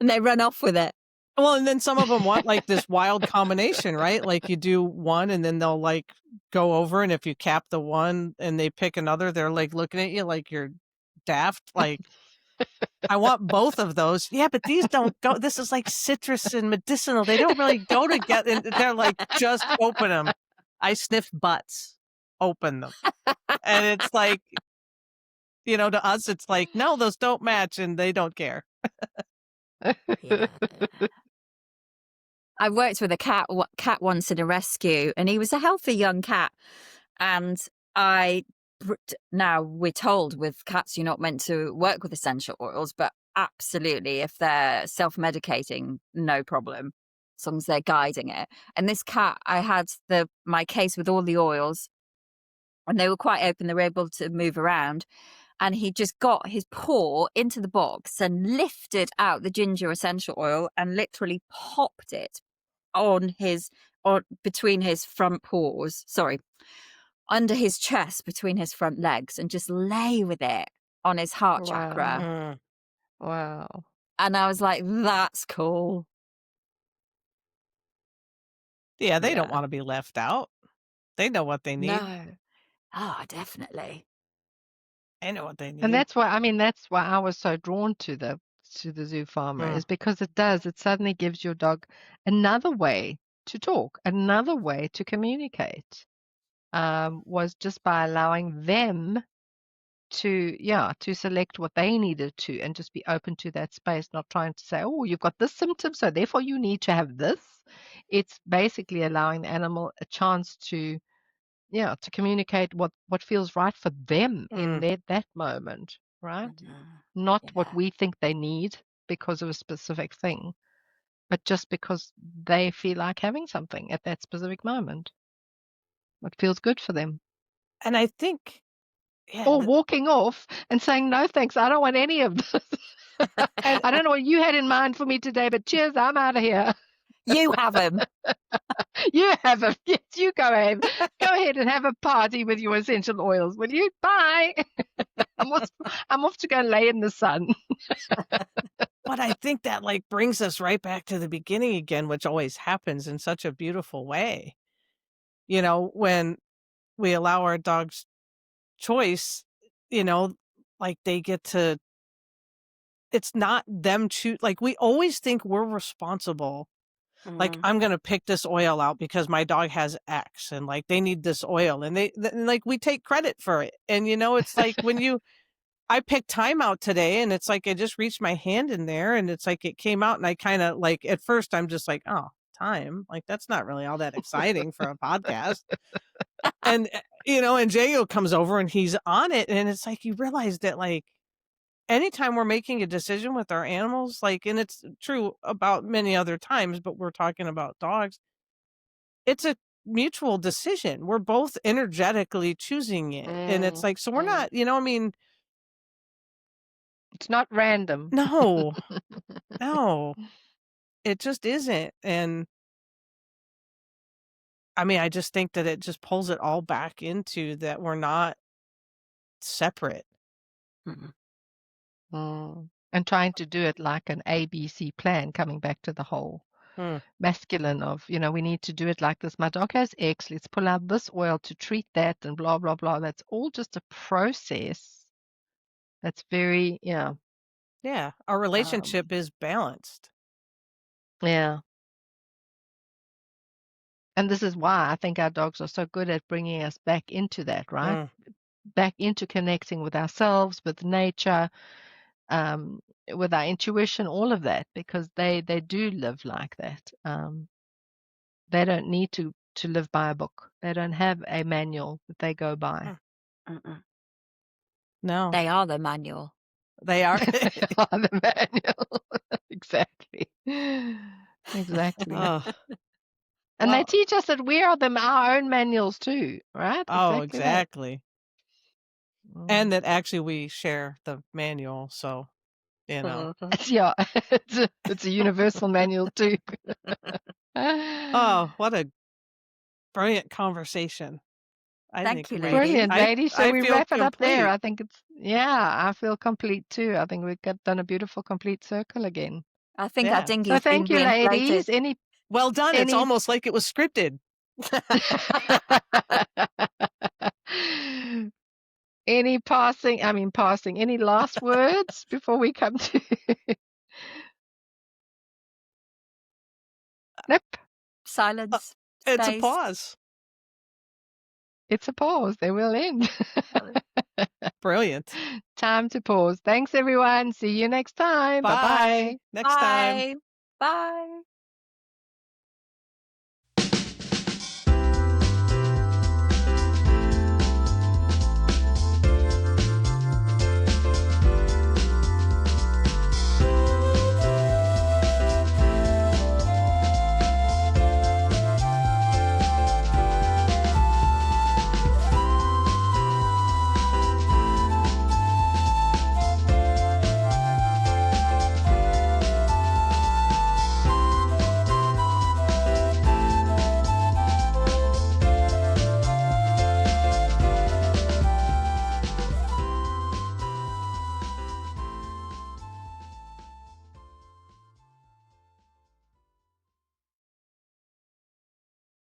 And they run off with it. Well, and then some of them want like this wild combination, right? Like you do one and then they'll like go over, and if you cap the one and they pick another, they're like looking at you like you're daft. Like, I want both of those. Yeah, but these don't go. This is like citrus and medicinal. They don't really go together. And they're like, just open them. I sniff butts, open them. And it's like, to us, it's like, no, those don't match, and they don't care. Yeah. I worked with a cat once in a rescue, and he was a healthy young cat. And now we're told with cats you're not meant to work with essential oils, but absolutely, if they're self-medicating, no problem, as long as they're guiding it. And this cat, I had my case with all the oils, and they were quite open. They were able to move around. And he just got his paw into the box and lifted out the ginger essential oil and literally popped it between his front paws, under his chest between his front legs, and just lay with it on his heart chakra. Mm. Wow. And I was like, that's cool. Yeah, they don't Yeah. want to be left out. They know what they need. No. Oh, definitely. They know what they And need. that's why I was so drawn to the zoo farmer, is because it suddenly gives your dog another way to talk, another way to communicate. Was just by allowing them to select what they needed to, and just be open to that space, not trying to say, oh, you've got this symptom, so therefore you need to have this. It's basically allowing the animal a chance to communicate what feels right for them in that moment, right? Not what Yeah. we think they need because of a specific thing, but just because they feel like having something at that specific moment. What feels good for them. And I think, yeah, Or walking off and saying, no, thanks, I don't want any of this. I don't know what you had in mind for me today, but cheers, I'm out of here. You have him. You have them. Yes, you go ahead. Go ahead and have a party with your essential oils, will you? Bye. I'm off to go lay in the sun. But I think that like brings us right back to the beginning again, which always happens in such a beautiful way. When we allow our dogs choice, like they get to, it's not them like we always think we're responsible. Like, I'm going to pick this oil out because my dog has X and like they need this oil, and like we take credit for it. And it's like when I picked time out today, and it's like I just reached my hand in there and it's like it came out, and I kind of like at first I'm just like, oh, time. Like that's not really all that exciting for a podcast. And and Jago comes over and he's on it, and it's like you realize that like anytime we're making a decision with our animals, like, and it's true about many other times, but we're talking about dogs, it's a mutual decision. We're both energetically choosing it. And it's like, so we're not, I mean, It's not random. no, no, it just isn't. And I mean, I just think that it just pulls it all back into that we're not separate. And trying to do it like an ABC plan, coming back to the whole masculine of, we need to do it like this. My dog has X. Let's pull out this oil to treat that, and blah, blah, blah. That's all just a process. That's very, Yeah. Our relationship is balanced. Yeah. And this is why I think our dogs are so good at bringing us back into that, right? Back into connecting with ourselves, with nature, with our intuition, all of that, because they do live like that. They don't need to live by a book. They don't have a manual that they go by. No, They are the manual. they are. On the manual. Exactly. Exactly. Oh, And well, they teach us that we are our own manuals too, right? oh, Exactly that. exactly. Mm. And that actually we share the manual, so you know. Yeah, it's a universal manual too. Oh, what a brilliant conversation! I Thank think, you, Raidho, ladies. Brilliant, ladies. Shall I we feel wrap it up there? complete. I think I feel complete too. I think we've done a beautiful complete circle again. I think our Yeah. So dinghy's been thank you, ladies. reinflated. Well done. It's Any almost like it was scripted. any any last words before we come to Nope. Silence. It's a Stays. pause. It's a pause. They will end. Brilliant. Time to pause. Thanks everyone. See you next time. Bye. Bye-bye. Next time. Bye. Bye.